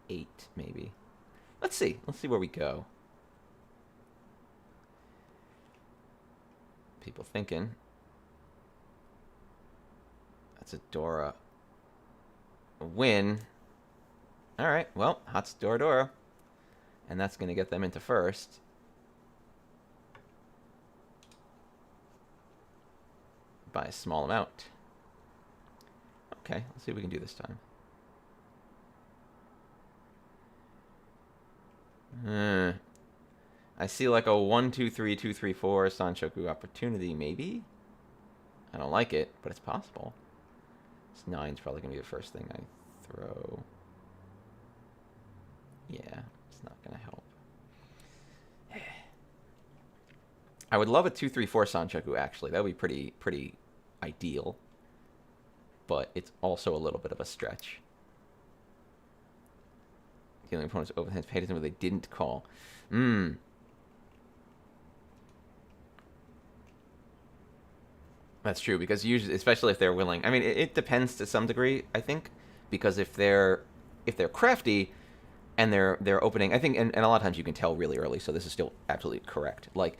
8, maybe. Let's see. Let's see where we go. People thinking. That's a Dora. A win. Alright, well, Hot's Dora Dora. And that's going to get them into first. By a small amount. Okay, let's see what we can do this time. I see like a 1, 2, 3, 2, 3, 4 Sanchoku opportunity, maybe? I don't like it, but it's possible. This 9's probably going to be the first thing I throw. Yeah, it's not going to help. I would love a 2, 3, 4 Sanchoku, actually. That would be pretty ideal. But it's also a little bit of a stretch. Dealing opponents overhands paid attention, but they didn't call. That's true, because usually, especially if they're willing. I mean, it depends to some degree, I think, because if they're crafty and they're opening, I think, and a lot of times you can tell really early. So this is still absolutely correct. Like,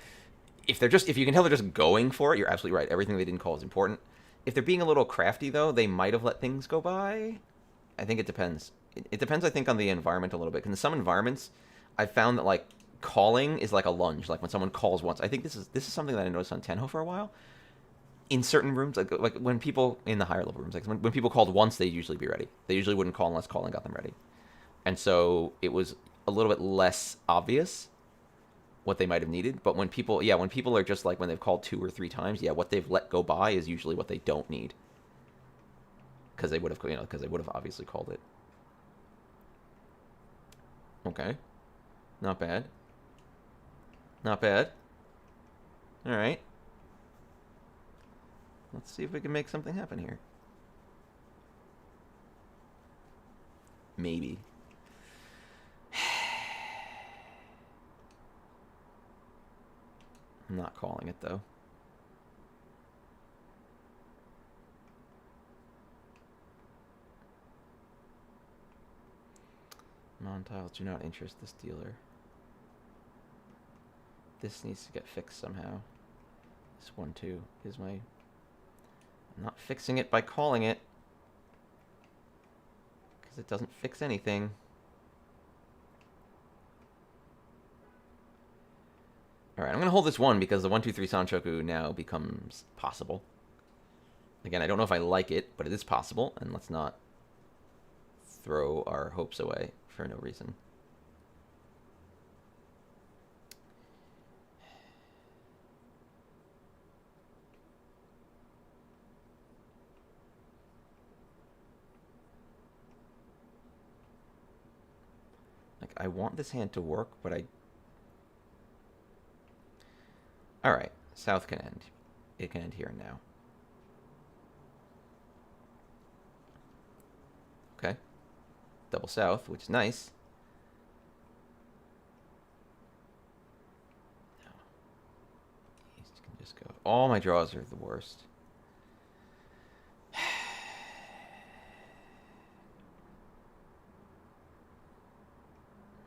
if you can tell they're just going for it, you're absolutely right. Everything they didn't call is important. If they're being a little crafty, though, they might have let things go by. I think it depends. It depends, I think, on the environment a little bit. Because in some environments, I've found that like calling is like a lunge. Like when someone calls once. I think this is something that I noticed on Tenho for a while. In certain rooms, like when people in the higher level rooms, like when people called once, they'd usually be ready. They usually wouldn't call unless calling got them ready. And so it was a little bit less obvious what they might have needed. But when people are just like when they've called 2 or 3 times, what they've let go by is usually what they don't need. Because they would have obviously called it. Okay. Not bad. Not bad. All right. Let's see if we can make something happen here. Maybe. I'm not calling it, though. Non-tiles do not interest this dealer. This needs to get fixed somehow. This one, too, is my... I'm not fixing it by calling it. Because it doesn't fix anything. Alright, I'm going to hold this 1 because the 1, 2, 3 Sanchoku now becomes possible. Again, I don't know if I like it, but it is possible. And let's not throw our hopes away for no reason. Like, I want this hand to work, but Alright, south can end. It can end here and now. Okay. Double south, which is nice. No. East can just go. All my draws are the worst.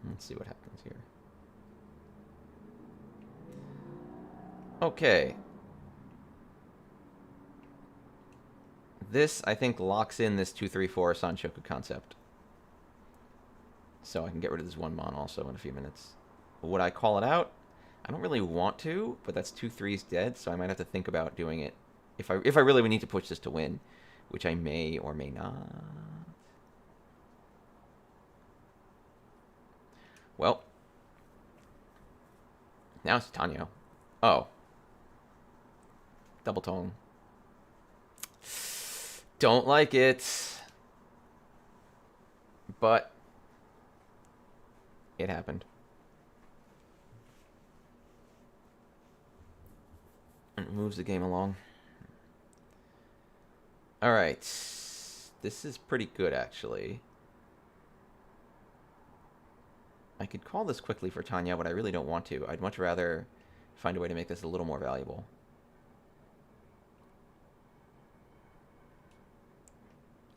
Let's see what happens here. Okay. This, I think, locks in this 2, 3, 4 Sanchoku concept. So I can get rid of this 1 mon also in a few minutes. Would I call it out? I don't really want to, but that's 2 3s dead, so I might have to think about doing it if I really would need to push this to win, which I may or may not. Well, now it's Tanyo. Oh. Double tone. Don't like it. But it happened. And it moves the game along. All right. This is pretty good, actually. I could call this quickly for Tanya, but I really don't want to. I'd much rather find a way to make this a little more valuable.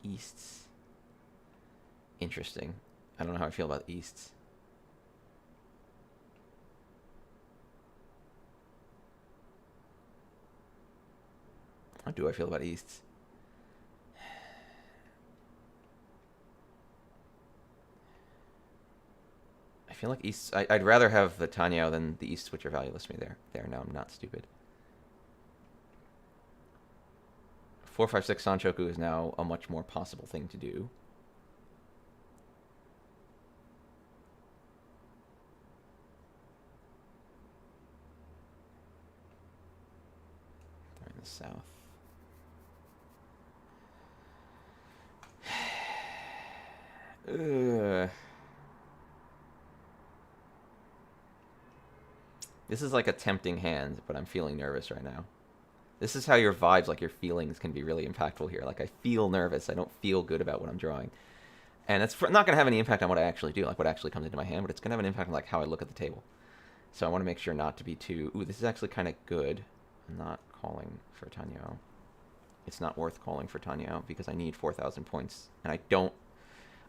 Easts. Interesting. I don't know how I feel about Easts. How do I feel about Easts? I feel like Easts... I'd rather have the Tanyao than the Easts, which are valueless to me there. There, now I'm not stupid. 456 Sanchoku is now a much more possible thing to do. They're in the south. Ugh. This is like a tempting hand, but I'm feeling nervous right now. This is how your vibes, like your feelings, can be really impactful here. Like, I feel nervous. I don't feel good about what I'm drawing. And it's not going to have any impact on what I actually do, like what actually comes into my hand, but it's going to have an impact on like how I look at the table. So I want to make sure not to be too... Ooh, this is actually kind of good. I'm not calling for Tanyao. It's not worth calling for Tanyao because I need 4,000 points. And I don't...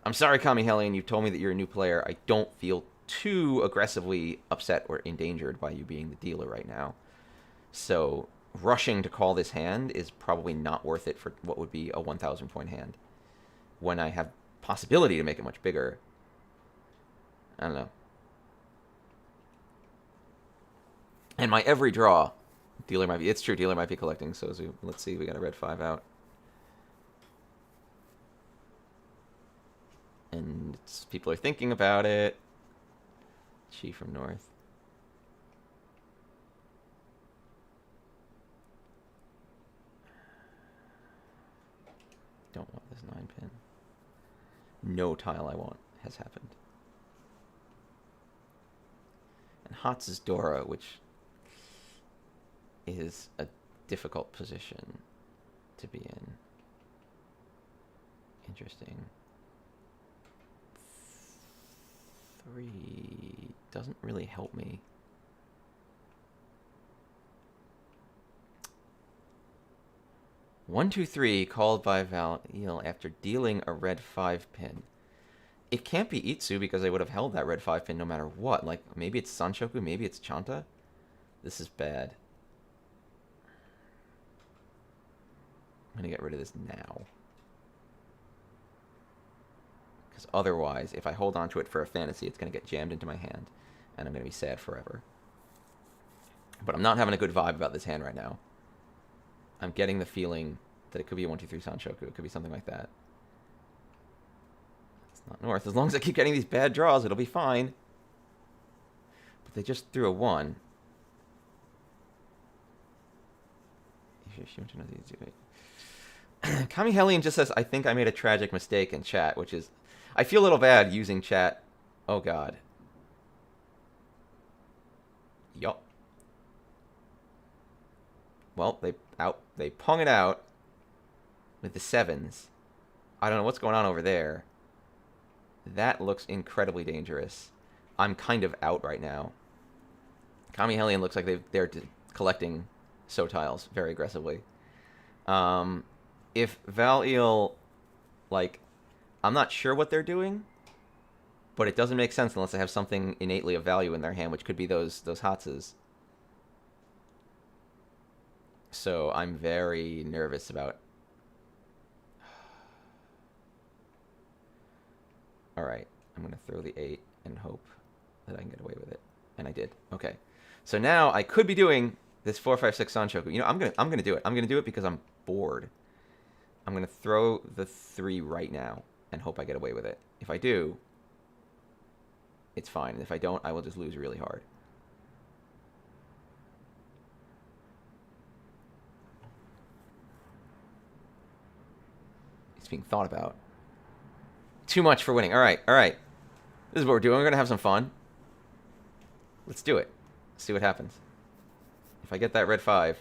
I'm sorry, Kami Hellion, you told me that you're a new player. I don't feel too aggressively upset or endangered by you being the dealer right now. So rushing to call this hand is probably not worth it for what would be a 1,000 point hand. When I have possibility to make it much bigger. I don't know. And my every draw, dealer might be... It's true, dealer might be collecting. So let's see, we got a red 5 out. And people are thinking about it. Chi from north. Don't want this 9-pin. No tile I want has happened. And Hots is Dora, which is a difficult position to be in. Interesting. 3 doesn't really help me. One, 2, 3 called by Val-Il after dealing a red 5 pin. It can't be Itsu because I would have held that red 5 pin no matter what. Like, maybe it's Sanchoku, maybe it's Chanta. This is bad. I'm going to get rid of this now. Because otherwise, if I hold on to it for a fantasy, it's going to get jammed into my hand. And I'm going to be sad forever. But I'm not having a good vibe about this hand right now. I'm getting the feeling that it could be a 1, 2, 3 Sanchoku. It could be something like that. It's not north. As long as I keep getting these bad draws, it'll be fine. But they just threw a 1. Kami Hellion just says, I think I made a tragic mistake in chat, which is... I feel a little bad using chat. Oh, God. Yup. Well, they pung it out with the 7s. I don't know what's going on over there. That looks incredibly dangerous. I'm kind of out right now. Kami Hellion looks like they're collecting So tiles very aggressively. If Val-Il, like, I'm not sure what they're doing, but it doesn't make sense unless they have something innately of value in their hand, which could be those Hatses. So I'm very nervous about... Alright, I'm going to throw the 8 and hope that I can get away with it. And I did. Okay. So now I could be doing this 456 Sanchoku. You know, I'm gonna do it. I'm gonna do it because I'm bored. I'm gonna throw the 3 right now and hope I get away with it. If I do, it's fine. If I don't, I will just lose really hard. It's being thought about. Too much for winning. All right, all right. This is what we're doing. We're gonna have some fun. Let's do it. Let's see what happens. If I get that red 5,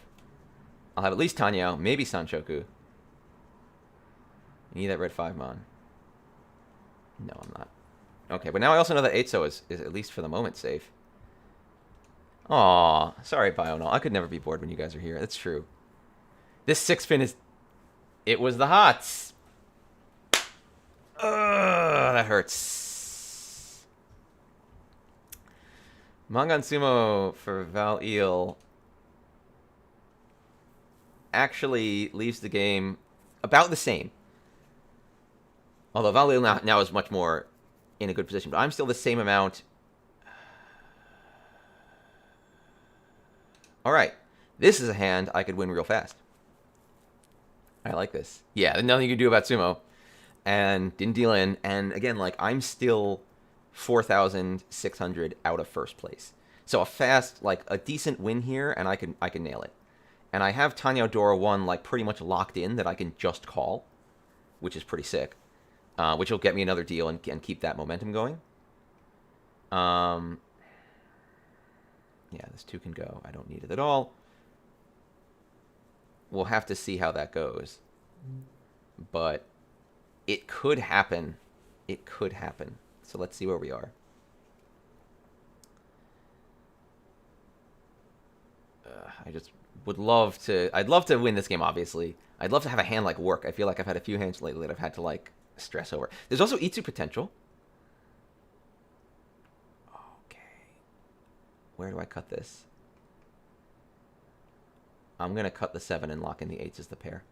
I'll have at least Tanyao, maybe Sanchoku. You need that red 5 mon. No, I'm not. Okay, but now I also know that 8-so is at least for the moment safe. Aw, sorry, Bionol. I could never be bored when you guys are here. That's true. This 6-pin is... It was the hots. Ugh, that hurts. Mangan Sumo for Val Eel actually leaves the game about the same. Although Val Eel now is much more in a good position. But I'm still the same amount. All right. This is a hand I could win real fast. I like this. Yeah, nothing you can do about Sumo. And didn't deal in. And again, like, I'm still 4,600 out of first place. So a fast, like, a decent win here, and I can nail it. And I have Tanya Dora 1, like, pretty much locked in that I can just call, which is pretty sick. Which will get me another deal and keep that momentum going. Yeah, this 2 can go. I don't need it at all. We'll have to see how that goes. But it could happen. It could happen. So let's see where we are. I just would love to... I'd love to win this game, obviously. I'd love to have a hand like work. I feel like I've had a few hands lately that I've had to, like, stress over. There's also Itsu potential. Okay. Where do I cut this? I'm going to cut the 7 and lock in the 8s as the pair.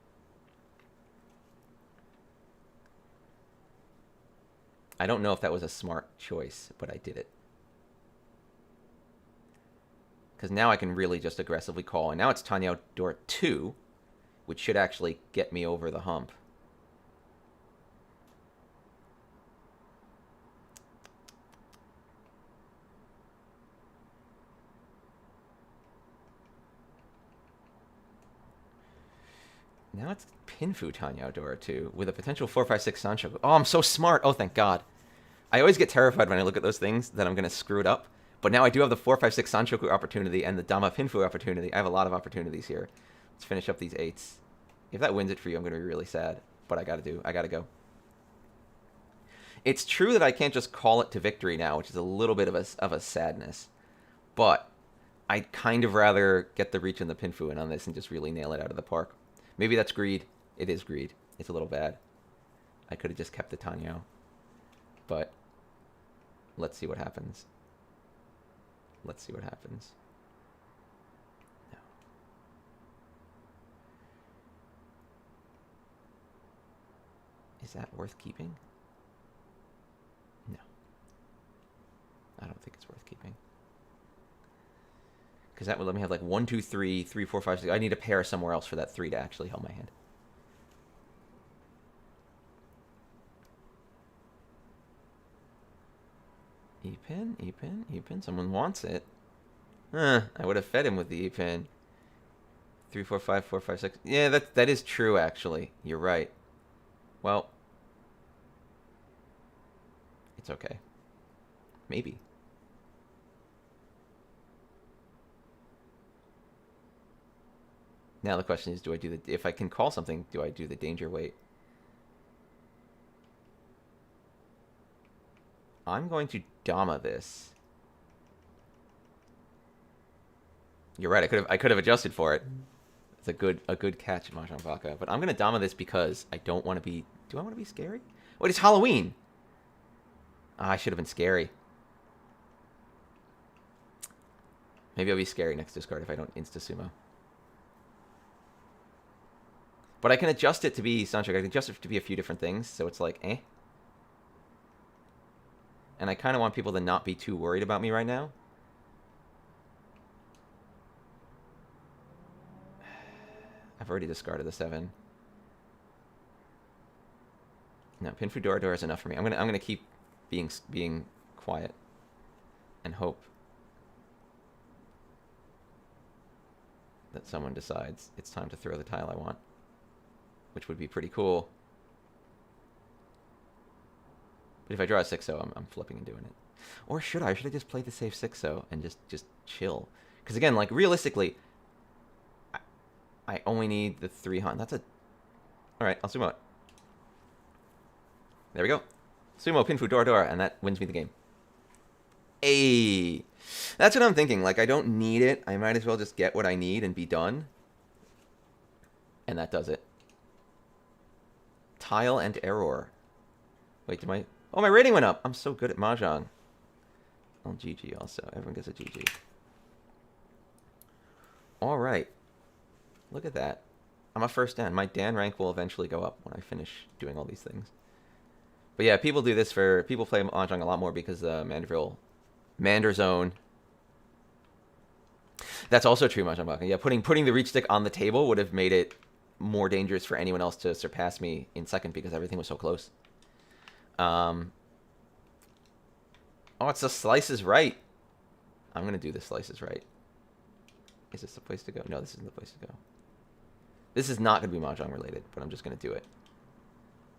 I don't know if that was a smart choice, but I did it. Because now I can really just aggressively call. And now it's Tanya Dora 2, which should actually get me over the hump. Now it's Pinfu Tanya Dora 2 with a potential 4-5-6 Sancho. Oh, I'm so smart. Oh, thank God. I always get terrified when I look at those things that I'm going to screw it up. But now I do have the 4-5-6 Sanchoku opportunity and the Dama Pinfu opportunity. I have a lot of opportunities here. Let's finish up these 8s. If that wins it for you, I'm going to be really sad. But I got to go. It's true that I can't just call it to victory now, which is a little bit of a sadness. But I'd kind of rather get the reach and the Pinfu in on this and just really nail it out of the park. Maybe that's greed. It is greed. It's a little bad. I could have just kept the Tanyo. But let's see what happens. Let's see what happens. No. Is that worth keeping? No. I don't think it's worth keeping. Because that would let me have like 1, 2, 3, 3, 4, 5, 6. I need a pair somewhere else for that 3 to actually hold my hand. E-pin, E-pin, E-pin. Someone wants it. I would have fed him with the E-pin. 3, 4, 5, 4, 5, 6. Yeah, that is true, actually. You're right. Well, it's okay. Maybe. Now the question is, if I can call something, do I do the danger weight? I'm going to Dama this. You're right. I could have adjusted for it. It's a good catch, Mahjong Baka. But I'm gonna Dama this because I don't want to be. Do I want to be scary? Wait, it's Halloween. I should have been scary. Maybe I'll be scary next discard if I don't insta sumo. But I can adjust it to be Sancho. I can adjust it to be a few different things, so it's like, eh. And I kind of want people to not be too worried about me right now. I've already discarded the 7. No, Pinfu Dora Dora is enough for me. I'm gonna keep being quiet and hope that someone decides it's time to throw the tile I want, which would be pretty cool. But if I draw a 6-0, I'm flipping and doing it. Or should I? Should I just play the safe 6-0 and just chill? Because again, like realistically, I only need the 3 hunt. That's a... Alright, I'll zoom out. There we go. Sumo, Pinfu, Dora Dora, and that wins me the game. Ayy. That's what I'm thinking. Like, I don't need it. I might as well just get what I need and be done. And that does it. Tile and error. Wait, did my... Oh, my rating went up. I'm so good at Mahjong. Oh, GG also. Everyone gets a GG. All right. Look at that. I'm a first Dan. My Dan rank will eventually go up when I finish doing all these things. But yeah, people do this for... People play Mahjong a lot more because Mandeville... Mander Zone. That's also true, Mahjong. Yeah, putting the reach stick on the table would have made it more dangerous for anyone else to surpass me in second because everything was so close. Oh, it's the slices right. I'm going to do the slices right. Is this the place to go? No, this isn't the place to go. This is not going to be Mahjong related, but I'm just going to do it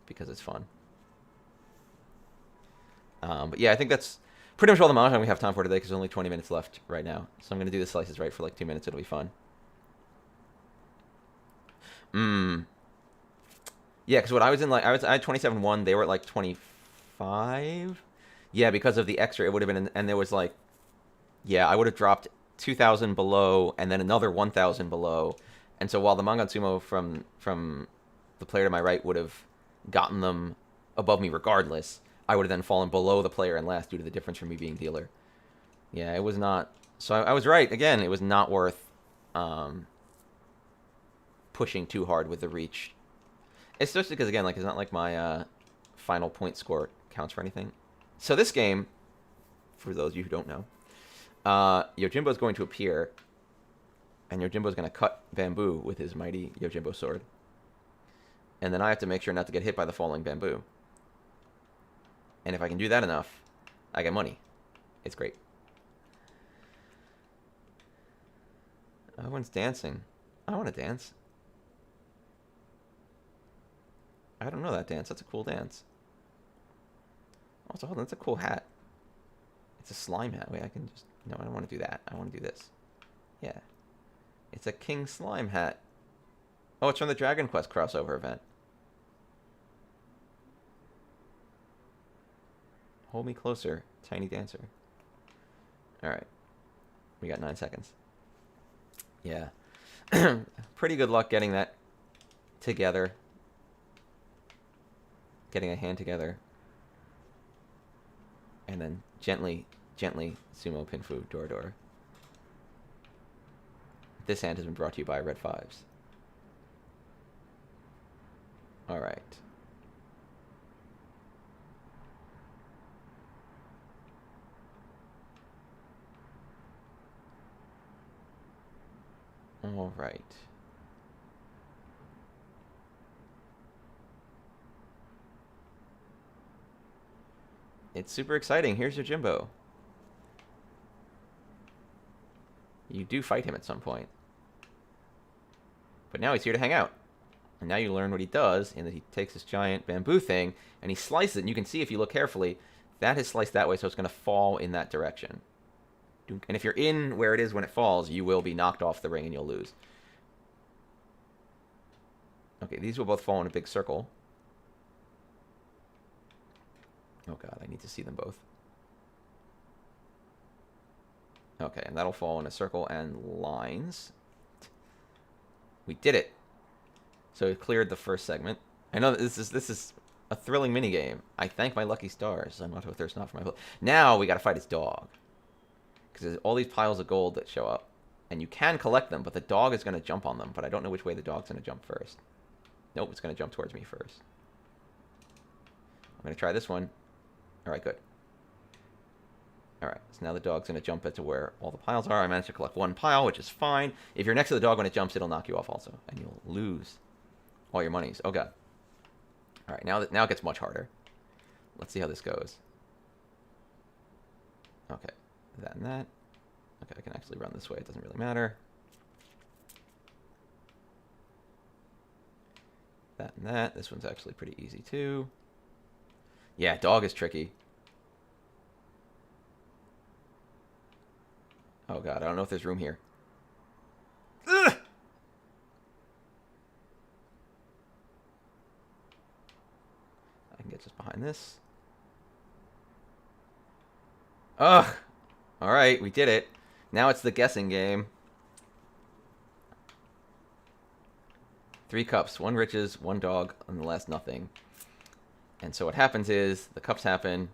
because it's fun. But yeah, I think that's pretty much all the Mahjong we have time for today because there's only 20 minutes left right now. So I'm going to do the slices right for like 2 minutes. It'll be fun. Yeah, because what I was in, like, I had 27-1. They were at like 25. Yeah, because of the extra, it would have been, and there was like, yeah, I would have dropped 2,000 below and then another 1,000 below. And so while the Mangan Sumo from the player to my right would have gotten them above me regardless, I would have then fallen below the player in last due to the difference from me being dealer. Yeah, it was not. So I was right. Again, it was not worth pushing too hard with the reach. Especially because, again, like, it's not like my final point score counts for anything. So this game, for those of you who don't know, Yojimbo's going to appear, and Yojimbo's going to cut bamboo with his mighty Yojimbo sword. And then I have to make sure not to get hit by the falling bamboo. And if I can do that enough, I get money. It's great. Everyone's dancing. I want to dance. I don't know that dance. That's a cool dance. Also, hold on. That's a cool hat. It's a slime hat. Wait, I can just... No, I don't want to do that. I want to do this. Yeah. It's a King Slime hat. Oh, it's from the Dragon Quest crossover event. Hold me closer, tiny dancer. Alright. We got 9 seconds. Yeah. Pretty good luck getting that together. Getting a hand together. And then gently sumo pinfu Dora Dora. This hand has been brought to you by Red Fives. Alright. Alright. It's super exciting. Here's your Jimbo. You do fight him at some point. But now he's here to hang out. And now you learn what he does, in that he takes this giant bamboo thing, and he slices it, and you can see if you look carefully, that is sliced that way, so it's going to fall in that direction. And if you're in where it is when it falls, you will be knocked off the ring and you'll lose. Okay, these will both fall in a big circle. Oh god, I need to see them both. Okay, and that'll fall in a circle and lines. We did it. So we cleared the first segment. I know that this is a thrilling minigame. I thank my lucky stars. I'm not to thirst not for my blood. Now we gotta fight his dog. Because there's all these piles of gold that show up. And you can collect them, but the dog is gonna jump on them. But I don't know which way the dog's gonna jump first. Nope, it's gonna jump towards me first. I'm gonna try this one. Alright, good. Alright, so now the dog's going to jump into where all the piles are. I managed to collect one pile, which is fine. If you're next to the dog when it jumps, it'll knock you off also. And you'll lose all your monies. Oh, God. Alright, now it gets much harder. Let's see how this goes. Okay, that and that. Okay, I can actually run this way. It doesn't really matter. That and that. This one's actually pretty easy, too. Yeah, dog is tricky. Oh god, I don't know if there's room here. Ugh! I can get gets us behind this. Ugh. All right, we did it. Now it's the guessing game. 3 cups, 1 riches, 1 dog, and the last nothing. And so what happens is the cups happen.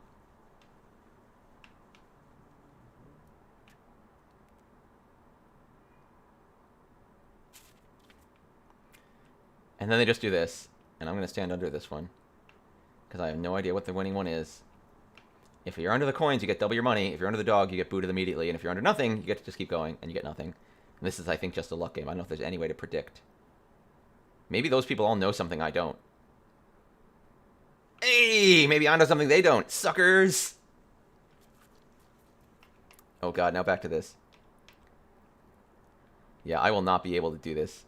And then they just do this. And I'm going to stand under this one, because I have no idea what the winning one is. If you're under the coins, you get double your money. If you're under the dog, you get booted immediately. And if you're under nothing, you get to just keep going, and you get nothing. And this is, I think, just a luck game. I don't know if there's any way to predict. Maybe those people all know something I don't. Hey, maybe I know something they don't. Suckers! Oh god, now back to this. Yeah, I will not be able to do this.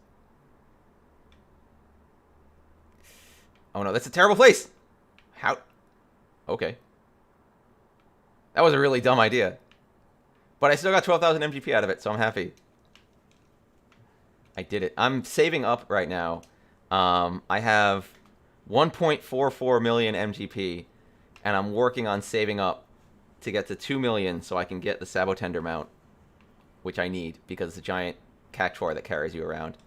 Oh no, that's a terrible place! How? Okay. That was a really dumb idea. But I still got 12,000 MGP out of it, so I'm happy. I did it. I'm saving up right now. I have 1.44 million MGP, and I'm working on saving up to get to 2 million so I can get the Sabotender mount, which I need because it's a giant cactuar that carries you around.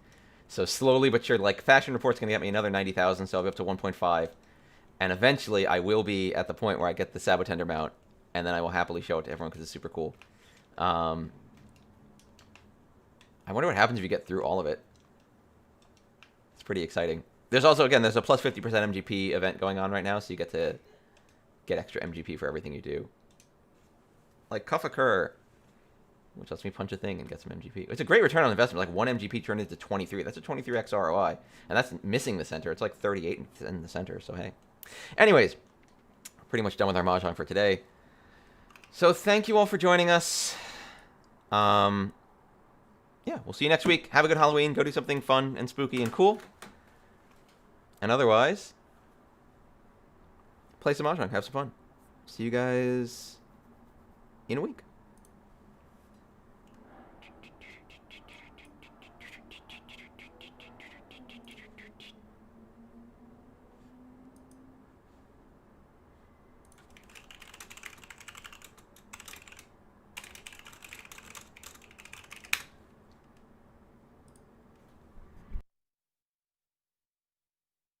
So slowly but sure, like Fashion Report's going to get me another 90,000, so I'll be up to 1.5. And eventually I will be at the point where I get the Sabotender mount, and then I will happily show it to everyone because it's super cool. I wonder what happens if you get through all of it. It's pretty exciting. There's also, again, there's a plus 50% MGP event going on right now, so you get to get extra MGP for everything you do. Like Cuff Occur, which lets me punch a thing and get some MGP. It's a great return on investment. Like 1 MGP turned into 23. That's a 23x ROI. And that's missing the center. It's like 38 in the center, so hey. Anyways, pretty much done with our Mahjong for today. So thank you all for joining us. Yeah, we'll see you next week. Have a good Halloween. Go do something fun and spooky and cool. And otherwise, play some Mahjong. Have some fun. See you guys in a week.